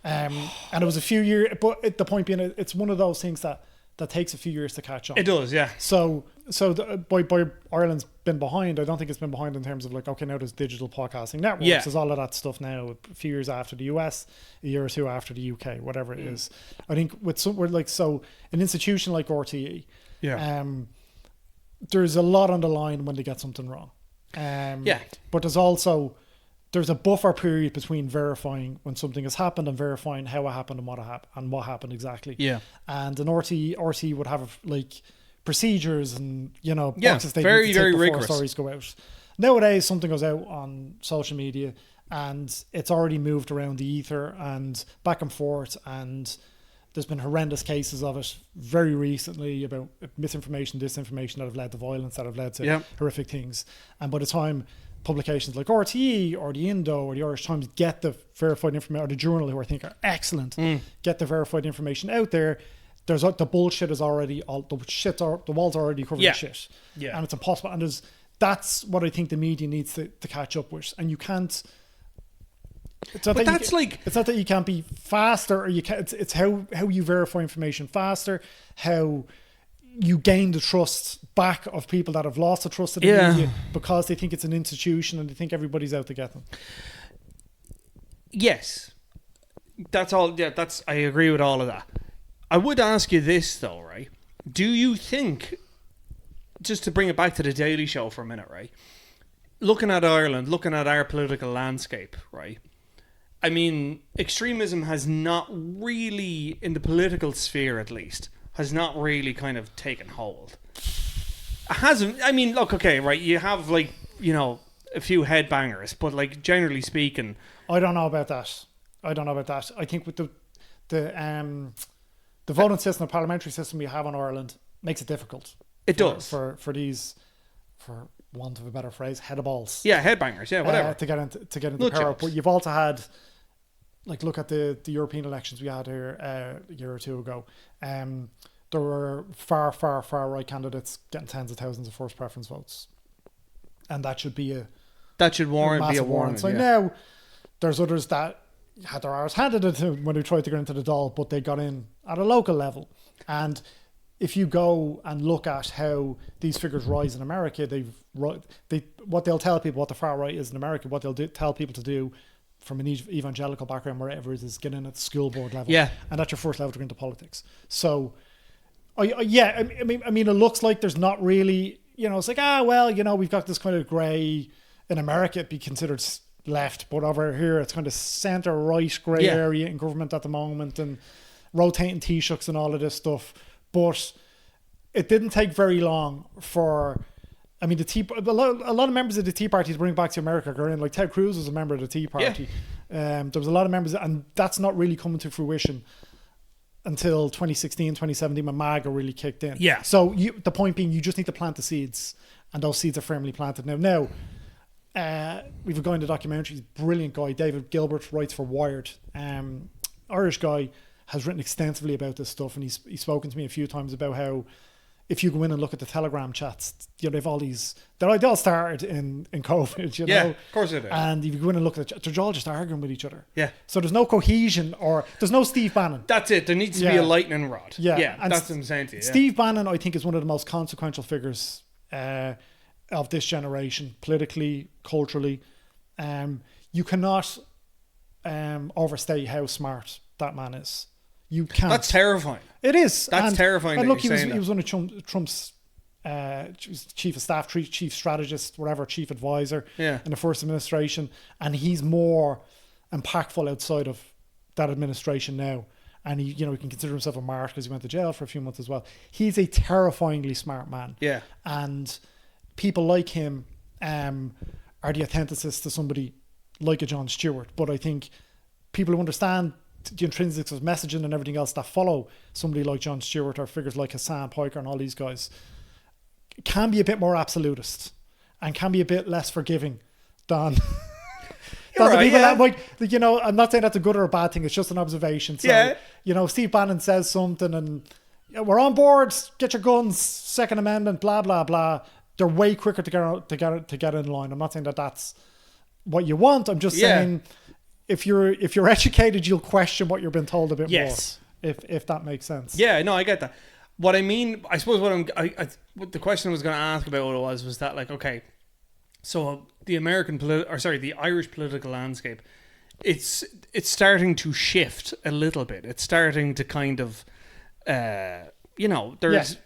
And it was a few years, but the point being, it's one of those things that takes a few years to catch on. It does, yeah. So by Ireland's been behind, I don't think it's been behind in terms of, like, okay, now there's digital podcasting networks. Yeah. There's all of that stuff now, a few years after the US, a year or two after the UK, whatever it is. I think an institution like RTE, there's a lot on the line when they get something wrong. But there's a buffer period between verifying when something has happened and verifying how it happened and what happened exactly. Yeah. And an RT would have, like, procedures and, you know, boxes they very, need to very take before rigorous. Stories go out. Nowadays, something goes out on social media and it's already moved around the ether and back and forth, and there's been horrendous cases of it very recently about misinformation, disinformation that have led to violence, that have led to horrific things. And by the time publications like RTE or the Indo or the Irish Times get the verified information, or the Journal, who I think are excellent, get the verified information out there, there's the bullshit is already, the walls are already covered in shit. Yeah. And it's impossible. And that's what I think the media needs to catch up with. And you can't, it's not that you can't be faster, or you can't, it's how you verify information faster, how you gain the trust back of people that have lost the trust of the media because they think it's an institution and they think everybody's out to get them. Yes. That's all. Yeah, I agree with all of that. I would ask you this though, right? Do you think, just to bring it back to the Daily Show for a minute, right? Looking at Ireland, looking at our political landscape, right? I mean, extremism has not really, in the political sphere at least, has not really kind of taken hold. It hasn't. I mean, look, okay, right? You have, like, you know, a few headbangers, but, like, generally speaking, I don't know about that. I think with the voting system, the parliamentary system we have in Ireland makes it difficult. It does for these, for want of a better phrase, headdaballs. Yeah, headbangers. Yeah, whatever. To get into power. But you've also had, like, look at the European elections we had here a year or two ago. There were far right candidates getting tens of thousands of first preference votes, and that should be a warning. So now there's others that had their arse handed to them when they tried to get into the Dáil, but they got in at a local level. And if you go and look at how these figures rise in America, what they'll tell people, what the far right is in America, what they'll tell people to do from an evangelical background, wherever it is get in at the school board level. Yeah. And that's your first level to go into politics. So, I mean, it looks like there's not really, it's like, we've got this kind of grey, in America it'd be considered left, but over here it's kind of centre-right grey area in government at the moment, and rotating Taoiseachs and all of this stuff. But it didn't take very long for, a lot of members of the Tea Party to bring back to America are in. Like Ted Cruz was a member of the Tea Party. There was a lot of members, and that's not really coming to fruition until 2016, 2017 when MAGA really kicked in. Yeah. So the point being, you just need to plant the seeds, and those seeds are firmly planted. Now, we've a guy in the documentary, he's a brilliant guy, David Gilbert, writes for Wired. Irish guy, has written extensively about this stuff, and he's spoken to me a few times about how if you go in and look at the Telegram chats, they've all these, they all started in COVID, Yeah, of course they do. And if you go in and look at it, they're all just arguing with each other. Yeah. So there's no cohesion, or there's no Steve Bannon. That's it. There needs to be a lightning rod. Yeah. And that's what I'm saying to you. Steve Bannon, I think, is one of the most consequential figures of this generation, politically, culturally. You cannot overstate how smart that man is. You can't. That's terrifying. It is. That's terrifying. And that look, you're he saying was one of Trump's chief of staff, chief strategist, whatever, chief advisor in the first administration, and he's more impactful outside of that administration now. And he can consider himself a martyr because he went to jail for a few months as well. He's a terrifyingly smart man. Yeah. And people like him are the antithesis to somebody like a Jon Stewart. But I think people who understand the intrinsics of messaging and everything else that follow somebody like Jon Stewart, or figures like Hassan Piker and all these guys, can be a bit more absolutist and can be a bit less forgiving than the people that might, I'm not saying that's a good or a bad thing, it's just an observation. So, Steve Bannon says something and we're on board, get your guns, Second Amendment, blah, blah, blah. They're way quicker to get in line. I'm not saying that that's what you want. I'm just saying, if you're educated, you'll question what you're being told a bit more. If that makes sense. Yeah, no, I get that. What I mean, I suppose what the question I was going to ask about was that, like, okay, so the the Irish political landscape, it's starting to shift a little bit. It's starting to kind of, there's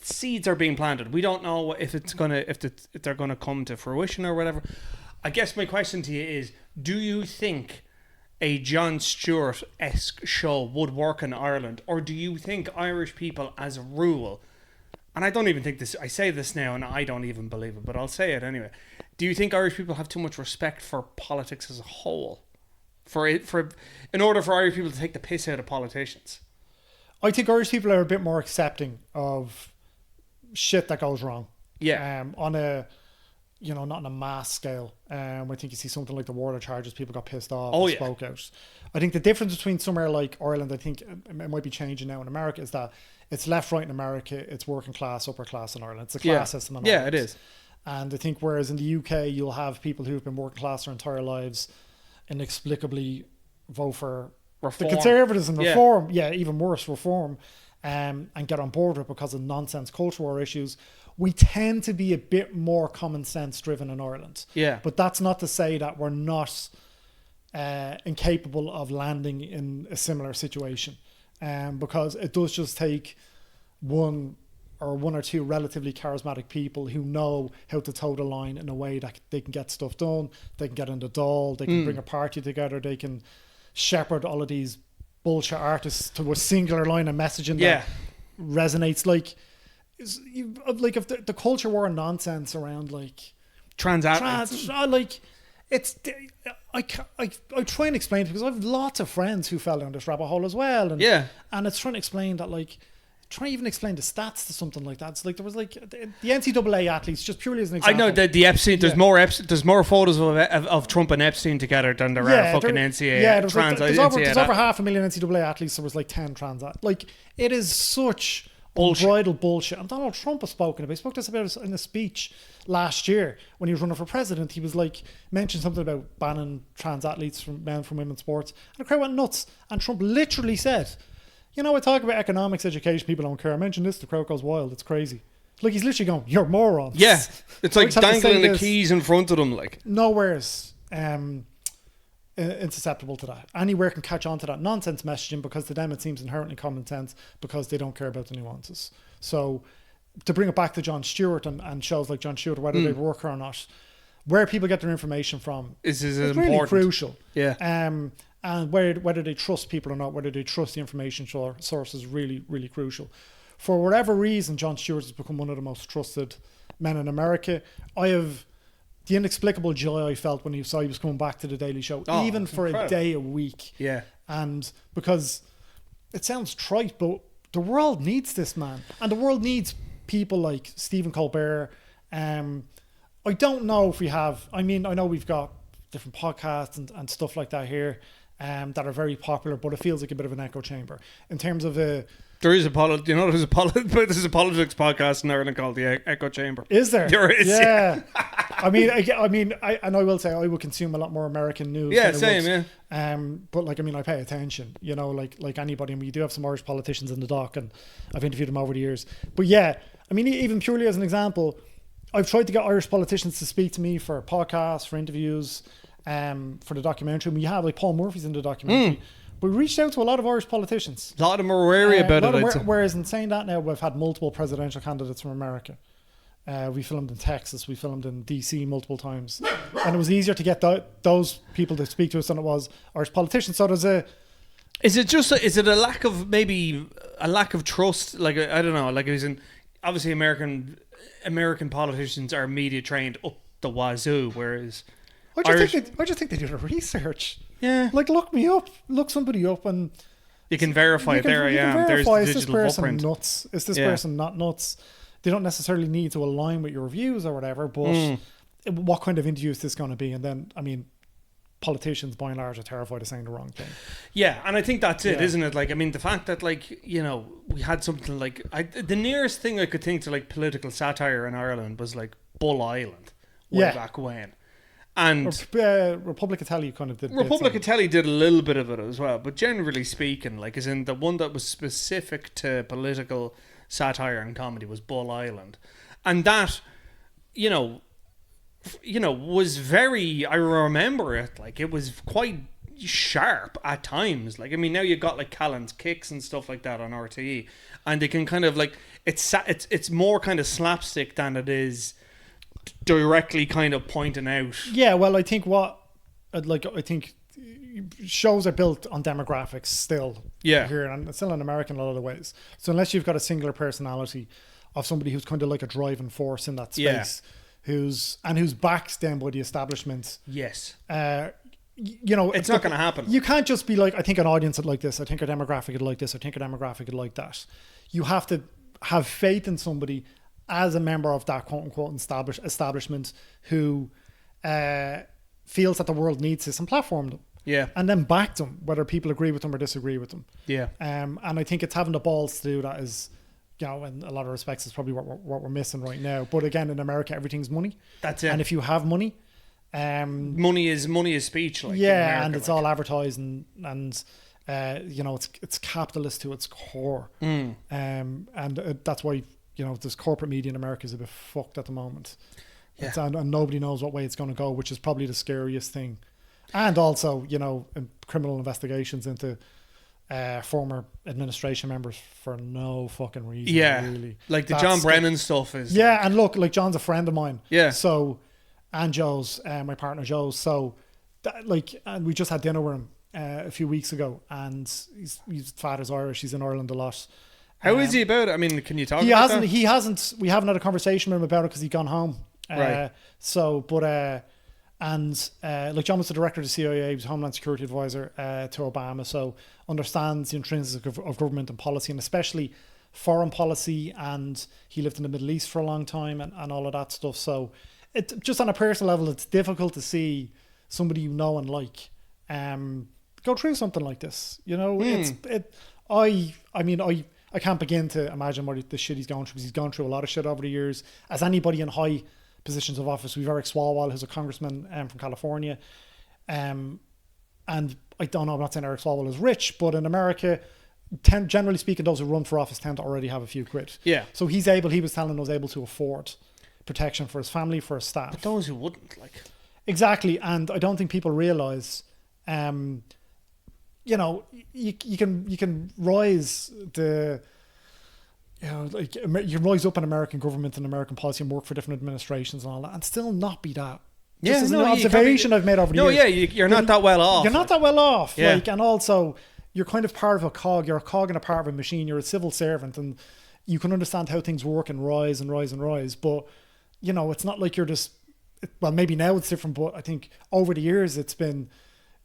seeds are being planted. We don't know if they're gonna come to fruition or whatever. I guess my question to you is, do you think a Jon Stewart-esque show would work in Ireland, or do you think Irish people as a rule, and I don't even think this, I say this now and I don't even believe it, but I'll say it anyway, do you think Irish people have too much respect for politics as a whole in order for Irish people to take the piss out of politicians? I think Irish people are a bit more accepting of shit that goes wrong. Yeah. On a, not on a mass scale. I think you see something like the water charges, people got pissed off and spoke out. I think the difference between somewhere like Ireland, I think it might be changing now in America, is that it's left, right in America, it's working class, upper class in Ireland. It's a class system in Ireland. Yeah, it is. And I think whereas in the UK, you'll have people who've been working class their entire lives inexplicably vote for reform. The Conservatives and reform. Yeah, even worse, reform. And get on board with it because of nonsense culture war issues. We tend to be a bit more common sense driven in Ireland. Yeah. But that's not to say that we're not incapable of landing in a similar situation. Because it does just take one or two relatively charismatic people who know how to toe the line in a way that they can get stuff done, they can get in the doll, they can bring a party together, they can shepherd all of these bullshit artists to a singular line of messaging that resonates. Like if the culture war nonsense around like trans like it's I try and explain it because I have lots of friends who fell down this rabbit hole as well, and it's trying to explain that, like, try even explain the stats to something like that. It's like there was like the NCAA athletes, just purely as an example. I know that the Epstein. There's more photos of Trump and Epstein together than there are fucking NCAA. Yeah, there's over 500,000 NCAA athletes. There was like 10 trans. Like, it is such unbridled bullshit. And Donald Trump has spoken about. He spoke to us about it in a speech last year when he was running for president. He was like mentioned something about banning trans athletes from women's sports, and the crowd went nuts. And Trump literally said, You know, I talk about economics education, people don't care. I mentioned this, the crowd goes wild. It's crazy. Like, he's literally going, you're morons. Yeah. It's like I just have to say dangling the this. keys in front of them. Like, Nowhere's insusceptible to that. Anywhere can catch on to that nonsense messaging because to them it seems inherently common sense because they don't care about the nuances. So to bring it back to Jon Stewart and shows like Jon Stewart, whether they work or not, where people get their information from is really important. crucial. Yeah. And whether they trust people or not, whether they trust the information source is really, really crucial. For whatever reason, Jon Stewart has become one of the most trusted men in America. I have the inexplicable joy I felt when he was coming back to the Daily Show, even for incredible. a day a week. Yeah. And because it sounds trite, but the world needs this man. And the world needs people like Stephen Colbert. I don't know if we have, I mean, I know we've got different podcasts and stuff like that here that are very popular, but it feels like a bit of an echo chamber in terms of There is a there's a politics podcast in Ireland called the Echo Chamber. Is there? There is. Yeah. I will say I would consume a lot more American news. Yeah, than I same. would. But like, I mean, I pay attention. You know, like anybody. And we do have some Irish politicians in the dock, and I've interviewed them over the years. But yeah, I mean, even purely as an example, I've tried to get Irish politicians to speak to me for podcasts, for interviews, for the documentary. And we have like Paul Murphy's in the documentary. But we reached out to a lot of Irish politicians. A lot of them are wary about it. Whereas in saying that now, we've had multiple presidential candidates from America. We filmed in Texas. We filmed in DC multiple times. And it was easier to get those people to speak to us than it was Irish politicians. So there's a... Is it a lack of trust? Like, I don't know. Like, it was obviously American politicians are media trained up the wazoo, whereas... I just think they do the research. Yeah. Like, look somebody up and... You can verify it. There I am. There's the is this digital person footprint. nuts? Is this person not nuts? They don't necessarily need to align with your views or whatever, but what kind of interview is this going to be? And then, I mean, politicians by and large are terrified of saying the wrong thing. Yeah, and I think that's it, isn't it? Like, I mean, the fact that, like, you know, we had something like... the nearest thing I could think to, like, political satire in Ireland was, like, Bull Island way back when. And Republic of Telly kind of did. Republic of Telly did a little bit of it as well, but generally speaking, like, as in the one that was specific to political satire and comedy was Bull Island, and that, you know, was very. I remember it, like, it was quite sharp at times. Like, I mean, now you got like Callan's Kicks and stuff like that on RTE, and they can kind of like it's more kind of slapstick than it is directly kind of pointing out. Yeah, well, I think I think shows are built on demographics still. Yeah. Here, and it's still in America in a lot of ways. So unless you've got a singular personality of somebody who's kind of like a driving force in that space, who's backed then by the establishment. Yes. You know, it's not going to happen. You can't just be like, I think an audience would like this, I think a demographic would like this, I think a demographic would like that. You have to have faith in somebody as a member of that quote unquote establishment who feels that the world needs this and platform them. Yeah. And then back them, whether people agree with them or disagree with them. Yeah. And I think it's having the balls to do that is, you know, in a lot of respects is probably what we're missing right now. But again, in America, everything's money. That's it. And if you have money, money is speech. Like, yeah, America, and it's all advertised and you know, it's capitalist to its core. And that's why, you know, this corporate media in America is a bit fucked at the moment. Yeah. And nobody knows what way it's going to go, which is probably the scariest thing. And also, you know, criminal investigations into former administration members for no fucking reason. Yeah, really. Like the John Brennan stuff is. Yeah, and look, like John's a friend of mine. Yeah. So, and Joe's, my partner Joe's. So, and we just had dinner with him a few weeks ago, and his father's Irish. He's in Ireland a lot. How is he about it? I mean, can you talk about that? He hasn't. We haven't had a conversation with him about it because he's gone home. Right. So, but like John was the director of the CIA, he was Homeland Security Advisor to Obama, so understands the intrinsics of government and policy, and especially foreign policy. And he lived in the Middle East for a long time, and all of that stuff. So, it just on a personal level, it's difficult to see somebody you know and like go through something like this. You know, I can't begin to imagine what the shit he's gone through, because he's gone through a lot of shit over the years. As anybody in high positions of office, we've Eric Swalwell, who's a congressman from California. And I don't know, I'm not saying Eric Swalwell is rich, but in America, generally speaking, those who run for office tend to already have a few quid. Yeah. So he was telling us, able to afford protection for his family, for his staff. But those who wouldn't, like. Exactly. And I don't think people realise, you know, you can rise the, you know, like you can rise up in American government and American policy and work for different administrations and all that and still not be that. Yeah, Just as an observation I've made over the years. No, yeah, you're not that well off. You're not that well off. Yeah. Like, and also you're kind of part of a cog. You're a cog and a part of a machine. You're a civil servant, and you can understand how things work and rise and rise and rise. But you know, it's not like you're just. Well, maybe now it's different, but I think over the years it's been.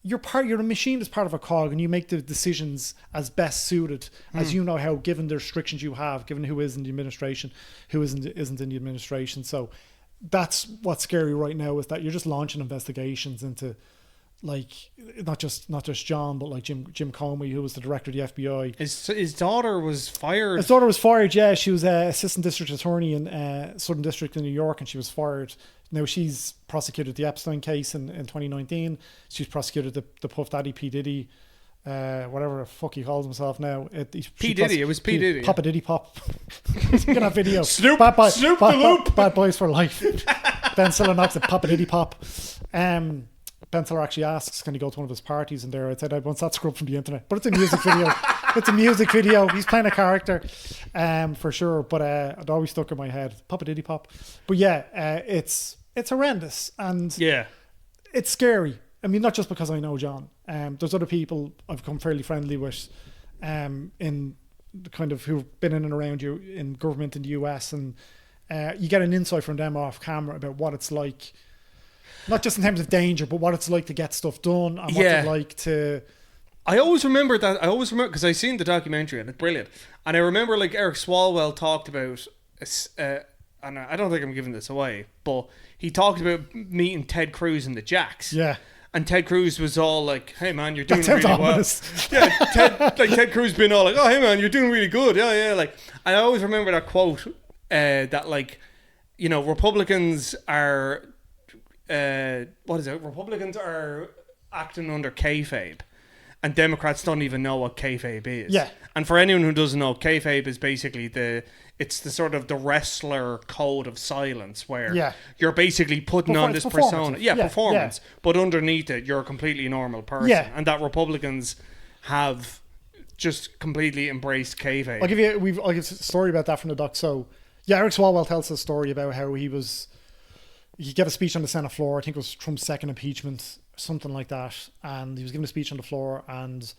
You're a machine that's part of a cog, and you make the decisions as best suited, as you know how, given the restrictions you have, given who is in the administration, who isn't in the administration. So that's what's scary right now, is that you're just launching investigations into, like, not just John, but like Jim Comey, who was the director of the FBI. His daughter was fired. His daughter was fired. Yeah, she was assistant district attorney in Southern District in New York, and she was fired. Now she's prosecuted the Epstein case in 2019. She's prosecuted the Puff Daddy, P Diddy, whatever the fuck he calls himself now. P Diddy, it was P Diddy. Papa Diddy Pop. Look at that video. Snoop Snoop the Loop. Bad Boys for Life. Ben Stiller knocks at Papa Diddy Pop. Ben Stiller actually asks, can he go to one of his parties? And there I said, I want that scrub from the internet. But it's a music video. It's a music video. He's playing a character, for sure. But it always stuck in my head. Papa Diddy Pop. But yeah, it's horrendous. And yeah, it's scary. I mean, not just because I know John. There's other people I've become fairly friendly with in the kind of who've been in and around you in government in the US. And you get an insight from them off camera about what it's like. Not just in terms of danger, but what it's like to get stuff done and what it's like to... I always remember because I seen the documentary and it's brilliant. And I remember like Eric Swalwell talked about, and I don't think I'm giving this away, but he talked about meeting Ted Cruz in the Jacks. Yeah. And Ted Cruz was all like, hey man, you're doing That really sounds well. ominous. Yeah, Ted Cruz been all like, oh hey man, you're doing really good. Yeah, like, and I always remember that quote, that like, you know, Republicans are... Republicans are acting under kayfabe, and Democrats don't even know what kayfabe is. Yeah. And for anyone who doesn't know, kayfabe is basically it's the sort of the wrestler code of silence, where you're basically putting on this persona, performance, but underneath it, you're a completely normal person. Yeah. And that Republicans have just completely embraced kayfabe. I'll give a story about that from the doc. So, yeah, Eric Swalwell tells a story about how he gave a speech on the Senate floor. I think it was Trump's second impeachment, something like that. And he was giving a speech on the floor, and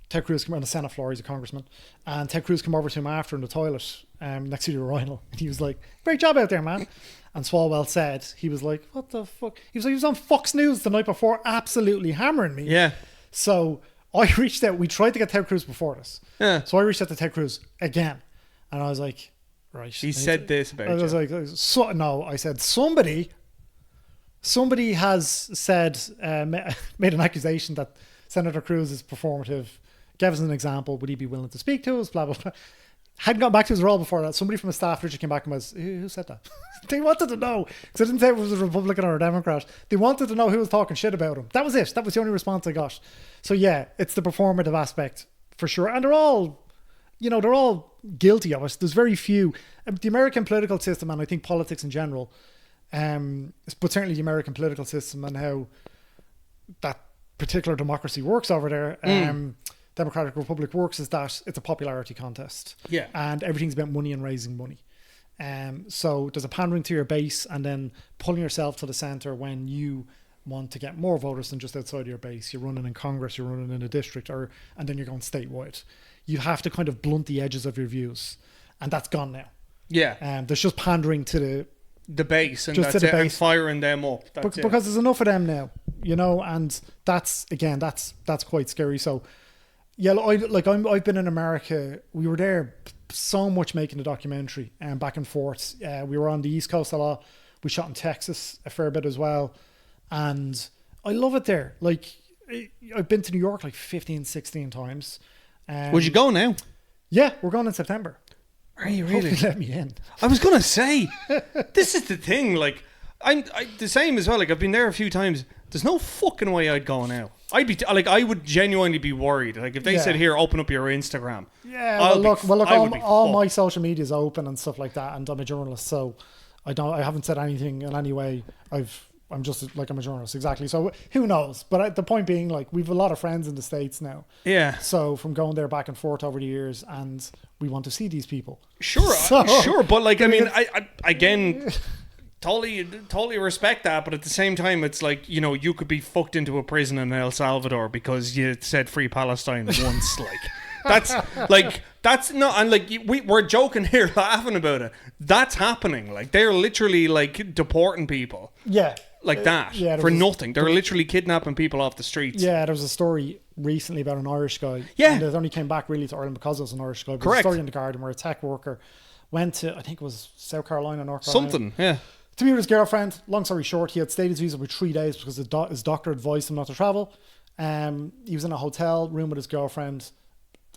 Ted Cruz came on the Senate floor. He's a congressman, and Ted Cruz came over to him after in the toilet, next to the urinal, and he was like, "Great job out there, man." And Swalwell said, he was like, "What the fuck?" He was like, he was on Fox News the night before, absolutely hammering me. Yeah. So I reached out. We tried to get Ted Cruz before this. Yeah. So I reached out to Ted Cruz again, and I was like, "Right." He said this about you. I was like, I said somebody has said, made an accusation that Senator Cruz is performative. Gave us an example. Would he be willing to speak to us? Blah, blah, blah. Hadn't gotten back to his role before that. Somebody from the staff literally came back and was, who said that? They wanted to know. Because I didn't say it was a Republican or a Democrat. They wanted to know who was talking shit about him. That was it. That was the only response I got. So yeah, it's the performative aspect for sure. And they're all guilty of it. There's very few. The American political system, and I think politics in general, but certainly the American political system and how that particular democracy works over there, Democratic Republic works, is that it's a popularity contest. Yeah. And everything's about money and raising money. So there's a pandering to your base and then pulling yourself to the centre when you want to get more voters than just outside your base. You're running in Congress, you're running in a district, and then you're going statewide. You have to kind of blunt the edges of your views. And that's gone now. Yeah. There's just pandering to the base, and just that's it, and firing them up. Because there's enough of them now, and that's quite scary. So, yeah, I've been in America. We were there so much making the documentary and back and forth. We were on the East Coast a lot. We shot in Texas a fair bit as well, and I love it there. Like, I've been to New York like 15, 16 times. Would you go now? Yeah, we're going in September. Are you really? Hopefully let me in. I was gonna say, this is the thing. Like, I'm the same as well. Like, I've been there a few times. there's no fucking way I'd go now. I'd be like, I would genuinely be worried. Like if they said, "Here, open up your Instagram." Yeah, look, all my social media is open and stuff like that, and I'm a journalist, so I haven't said anything in any way. I'm just like, I'm a journalist, exactly. So who knows? But the point being, like, we've a lot of friends in the States now. Yeah. So from going there back and forth over the years, and we want to see these people. Sure, sure. But like, I mean, I again, totally respect that. But at the same time, it's like, you know, you could be fucked into a prison in El Salvador because you said free Palestine once. That's not, and like we're joking here, laughing about it. That's happening. Like they're literally like deporting people. Yeah. Like that for nothing. They're literally kidnapping people off the streets. Yeah, there was a story recently about an Irish guy. Yeah. And it only came back really to Ireland because it was an Irish guy. But Correct. a story in The Guardian where a tech worker went to, I think it was South Carolina, North Carolina. Something, yeah. To be with his girlfriend. Long story short, he had stayed his visa for 3 days because his doctor advised him not to travel. He was in a hotel room with his girlfriend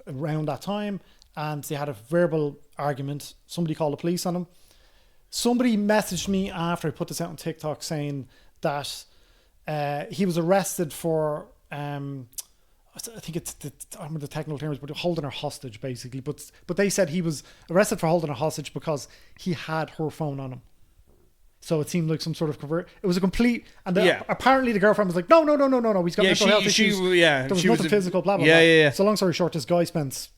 around that time, and they had a verbal argument. Somebody called the police on him. Somebody messaged me after I put this out on TikTok saying that he was arrested for, I think I don't remember the technical terms, but holding her hostage basically. But they said he was arrested for holding her hostage because he had her phone on him. So it seemed like some sort of convert. It was a complete, and apparently the girlfriend was like, no, he's got mental health issues. There was nothing physical, blah, blah, blah. Yeah. So long story short, this guy spent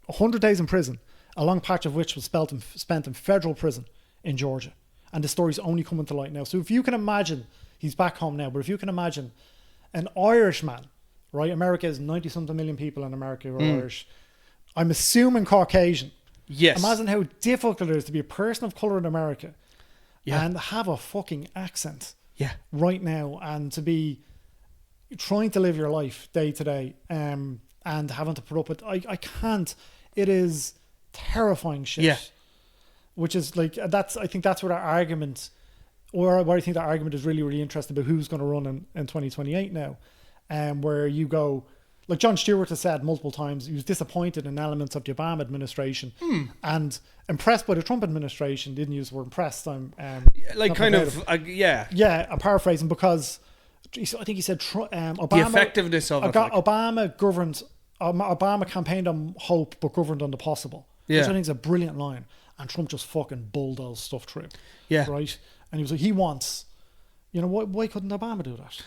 100 days in prison, a long patch of which was spent in federal prison in Georgia. And the story's only coming to light now. So if you can imagine, he's back home now, but if you can imagine an Irish man, right? America is 90-something million people in America who are Irish. I'm assuming Caucasian. Yes. Imagine how difficult it is to be a person of colour in America and have a fucking accent right now, and to be trying to live your life day to day and having to put up with, I can't. It is terrifying shit. Yeah. Which is like, I think that's what our argument, or where I think that argument is really, really interesting about who's going to run in 2028 now. Where you go, like Jon Stewart has said multiple times, he was disappointed in elements of the Obama administration and impressed by the Trump administration. Didn't use the word impressed. I'm I'm paraphrasing, because I think he said Obama, the effectiveness of it. Obama campaigned on hope but governed on the possible. Which I think is a brilliant line. And Trump just fucking bulldozed stuff through. Yeah. Right? And he was like, he wants, you know, why couldn't Obama do that?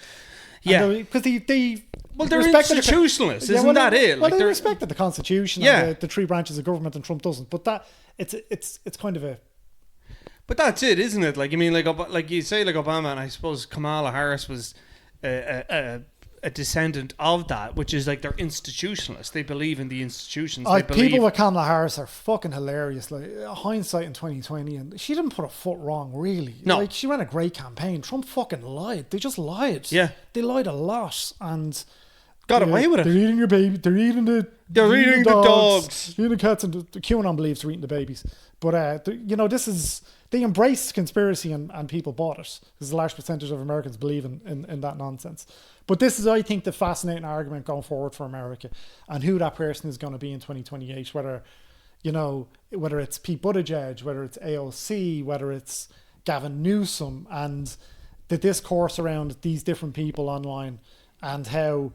Yeah. Because they're institutionalists, isn't that it? Well, they respected the Constitution and the three branches of government, and Trump doesn't. But that it's kind of a. But that's it, isn't it? Like, I mean, like you say, like Obama, and I suppose Kamala Harris was a descendant of that, which is like they're institutionalists. They believe in the institutions. People with Kamala Harris are fucking hilarious. Like, hindsight in 2020, and she didn't put a foot wrong, really. No. Like, she ran a great campaign. Trump fucking lied. They just lied. Yeah. They lied a lot and got away with it. They're eating your baby. They're eating the dogs. Eating the cats, and the QAnon believes they're eating the babies. But they embraced conspiracy and people bought it, because a large percentage of Americans believe in that nonsense. But this is, I think, the fascinating argument going forward for America, and who that person is going to be in 2028. Whether it's Pete Buttigieg, whether it's AOC, whether it's Gavin Newsom, and the discourse around these different people online, and how,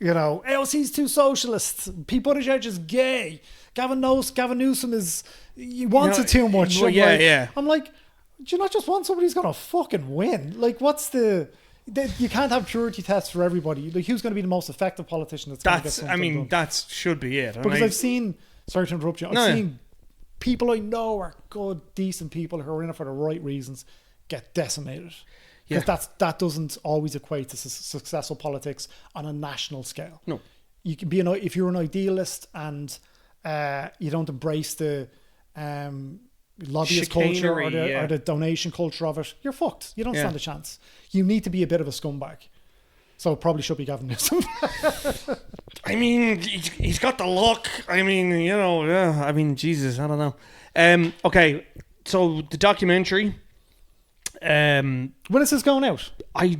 AOC's too socialist, Pete Buttigieg is gay, Gavin Newsom he wants it too much. I'm like, do you not just want somebody who's going to fucking win? Like, what's you can't have purity tests for everybody. Like, who's going to be the most effective politician that's going to get something done? That should be it. Because I've seen, sorry to interrupt you, I've seen people I know are good, decent people who are in it for the right reasons get decimated. Because that doesn't always equate to successful politics on a national scale. No. You can be if you're an idealist and you don't embrace the lobbyist culture or the donation culture of it, you're fucked. You don't stand a chance. You need to be a bit of a scumbag. So it probably should be Gavin Newsom. I mean, he's got the look. I mean, I mean, Jesus, I don't know. Okay, so the documentary. When is this going out? I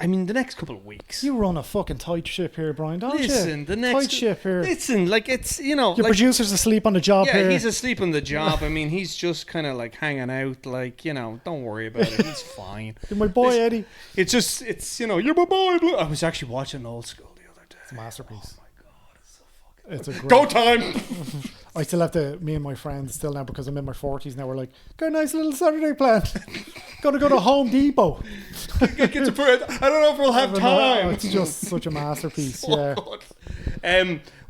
I mean, the next couple of weeks. You run a fucking tight ship here, Brian, don't you? Listen, the next tight ship here. Listen, like it's your producer's asleep on the job yeah, here. he's asleep on the job. I mean, he's just kind of like hanging out, like don't worry about it. He's fine. You're my boy, Eddie. It's you're my boy. I was actually watching Old School the other day. It's a masterpiece. Oh my god, it's so fucking. It's a great. Go time. I still have me and my friends still now because I'm in my 40s now. We're like, got a nice little Saturday planned. Gonna go to Home Depot. I don't know if we'll have time. It's just such a masterpiece. Yeah.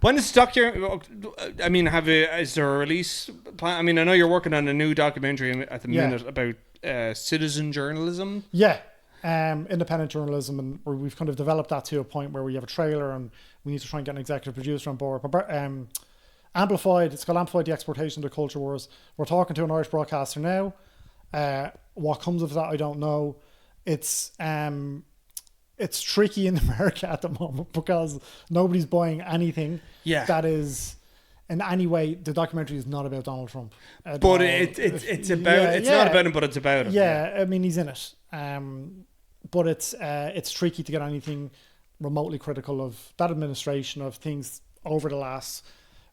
When is I mean, is there a release plan? I mean, I know you're working on a new documentary at the minute about citizen journalism. Yeah. Independent journalism, and we've kind of developed that to a point where we have a trailer and we need to try and get an executive producer on board. But it's called Amplified: The Exportation of the Culture Wars. We're talking to an Irish broadcaster now. What comes of that, I don't know. It's tricky in America at the moment because nobody's buying anything that is in any way. The documentary is not about Donald Trump, but it's not about him, but it's about him. Yeah, I mean, he's in it. But it's tricky to get anything remotely critical of that administration, of things over the last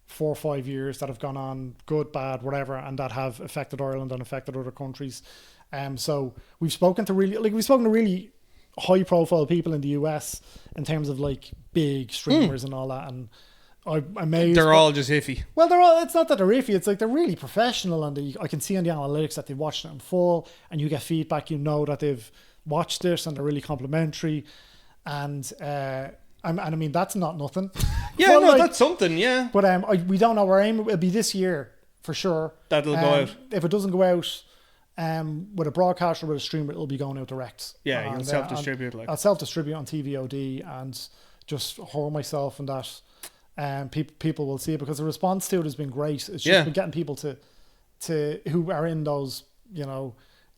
4 or 5 years that have gone on, good, bad, whatever, and that have affected Ireland and affected other countries. So we've spoken to really high profile people in the US in terms of like big streamers and all that, and I'm amazed. They're all just iffy. Well, it's not that they're iffy. It's like they're really professional, and I can see on the analytics that they've watched it in full, and you get feedback. You know that they've watched this, and they're really complimentary. And I mean, that's not nothing. Yeah, no, that's something. Yeah. But we don't know where aim it'll be this year for sure. That'll go out. If it doesn't go out, with a broadcaster, with a streamer, it'll be going out direct. Yeah, you'll self-distribute. I'll self-distribute on TVOD and just whore myself in that. People will see it because the response to it has been great. It's just been getting people to who are in those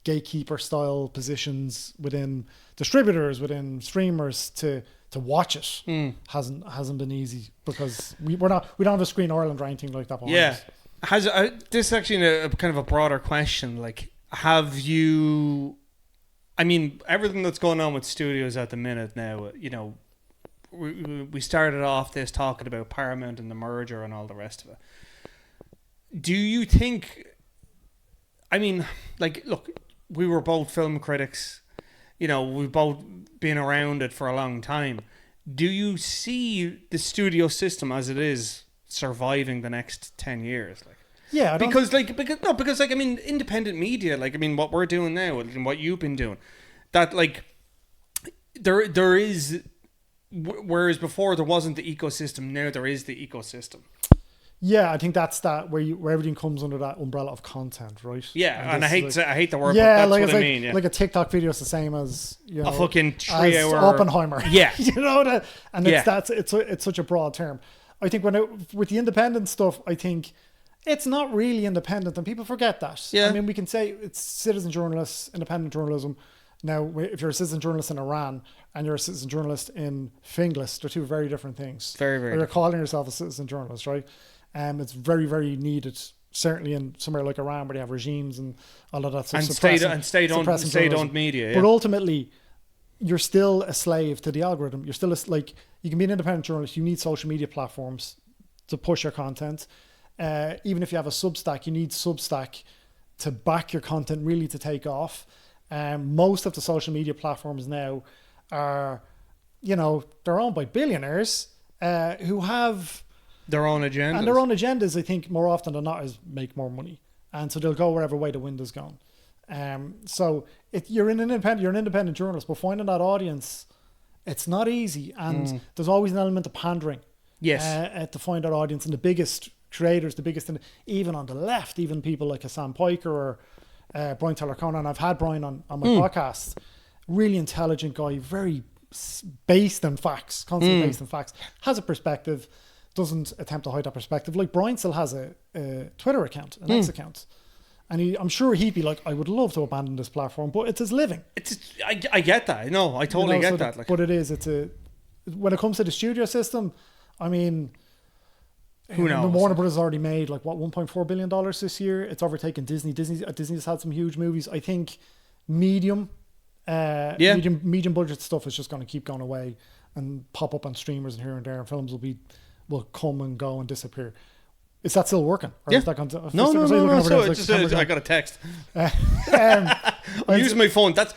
gatekeeper style positions within distributors, within streamers to watch it hasn't been easy because we don't have a Screen Ireland or anything like that behind us. Has this is actually a kind of a broader question? Like, have you? I mean, everything that's going on with studios at the minute now, we started off this talking about Paramount and the merger and all the rest of it. Do you think? I mean, like, look, we were both film critics. We've both been around it for a long time. Do you see the studio system as it is surviving the next 10 years? Like, yeah, because I mean, independent media, like, I mean, what we're doing now and what you've been doing, that like there is. Whereas before there wasn't the ecosystem, now there is the ecosystem. Yeah, I think that's where everything comes under that umbrella of content, right? Yeah, and I hate the word, yeah, but that's like what I mean. Yeah. Like a TikTok video is the same as a fucking 3 hour Oppenheimer. Yeah, it's such a broad term. I think with the independent stuff, I think it's not really independent, and people forget that. Yeah, I mean, we can say it's citizen journalists, independent journalism. Now, if you're a citizen journalist in Iran and you're a citizen journalist in Finglas, they're two very different things. Very, very. Or you're calling yourself a citizen journalist, right? It's very, very needed, certainly in somewhere like Iran where they have regimes and all of that stuff. And state-owned media. Yeah. But ultimately, you're still a slave to the algorithm. You're still you can be an independent journalist. You need social media platforms to push your content. Even if you have a Substack, you need Substack to back your content really to take off. Most of the social media platforms now are, they're owned by billionaires who have their own agendas. And their own agendas, I think, more often than not, is make more money. And so they'll go wherever way the wind is going. So you're an independent journalist, but finding that audience, it's not easy. And there's always an element of pandering. Yes. To find that audience. And the biggest creators, even on the left, even people like a Sam Piker or Brian Taylor Conan. I've had Brian on my podcast. Really intelligent guy, very based in facts, constantly based in facts. Has a perspective, doesn't attempt to hide that perspective. Like Brian still has a Twitter account, an X account. And I'm sure he'd be like, I would love to abandon this platform, but it's his living. I get that. No, I totally get that. But it is. When it comes to the studio system, I mean, who knows? Warner Brothers has already made $1.4 billion this year. It's overtaken Disney. Disney's had some huge movies. I think Medium Medium budget stuff is just going to keep going away and pop up on streamers and here and there, and films will come and go and disappear. Is that still working? Or is that going to, No. So I got a text. I'm using my phone. That's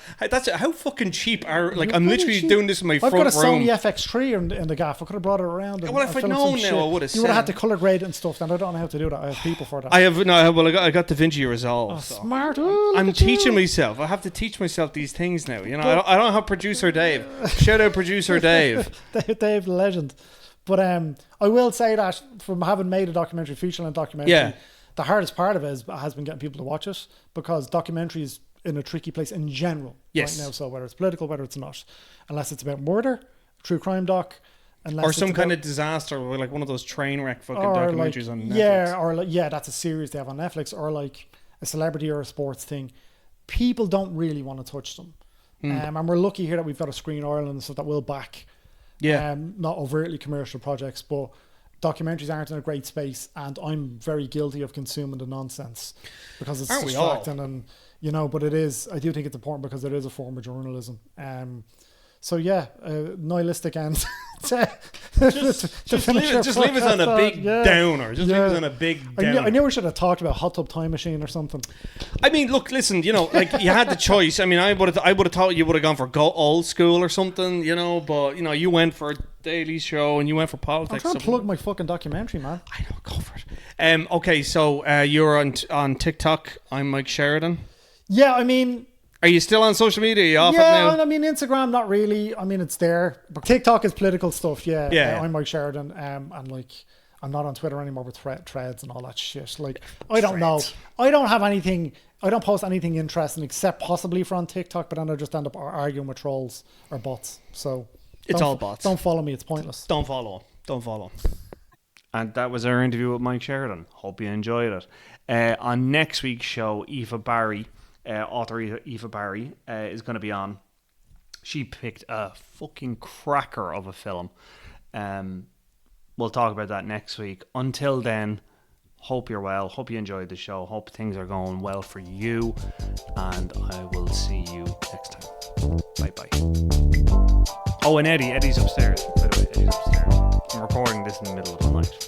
how fucking cheap are. Like, I'm literally doing this in my front room. I've got a Sony FX3 in the gaff. I could have brought it around. Well, if I'd known now, I would have. You would have had to color grade it and stuff. And I don't know how to do that. I have people for that. I got DaVinci Resolve. So. Smart. I'm teaching myself. I have to teach myself these things now. You know, I don't have producer Dave. Shout out producer Dave. Dave the legend. But I will say that from having made a documentary, feature-length documentary, the hardest part of it has been getting people to watch it, because documentary is in a tricky place in general right now. So whether it's political, whether it's not, unless it's about murder, true crime doc, or some kind of disaster, or like one of those train wreck fucking documentaries on Netflix. That's a series they have on Netflix, or like a celebrity or a sports thing. People don't really want to touch them, and we're lucky here that we've got a Screen Ireland and stuff that will back. Not overtly commercial projects, but documentaries aren't in a great space, and I'm very guilty of consuming the nonsense because it's distracting, and but it is. I do think it's important because it is a form of journalism. Nihilistic end. Just leave us on a big downer. Leave us on a big downer. I knew we should have talked about Hot Tub Time Machine or something. I mean, look, listen, like you had the choice. I mean, I would have thought you would have gone for old school or something, but you went for a daily show and you went for politics. I'm trying to plug my fucking documentary, man. I know, go for it. Okay, so you're on TikTok. I'm Mike Sheridan. Yeah, I mean. Are you still on social media? Are you off it now? I mean, Instagram, not really. I mean, it's there. But TikTok is political stuff, I'm Mike Sheridan. And like, I'm not on Twitter anymore with threads and all that shit. Like, I don't know. I don't have anything. I don't post anything interesting except possibly for on TikTok, but then I just end up arguing with trolls or bots. So it's all bots. Don't follow me. It's pointless. Don't follow. And that was our interview with Mike Sheridan. Hope you enjoyed it. On next week's show, Eva Barry. Author Eva Barry is going to be on. She picked a fucking cracker of a film. We'll talk about that next week. Until then, hope you're well. Hope you enjoyed the show. Hope things are going well for you. And I will see you next time. Bye-bye. Oh, and Eddie's upstairs. By the way, Eddie's upstairs. I'm recording this in the middle of the night.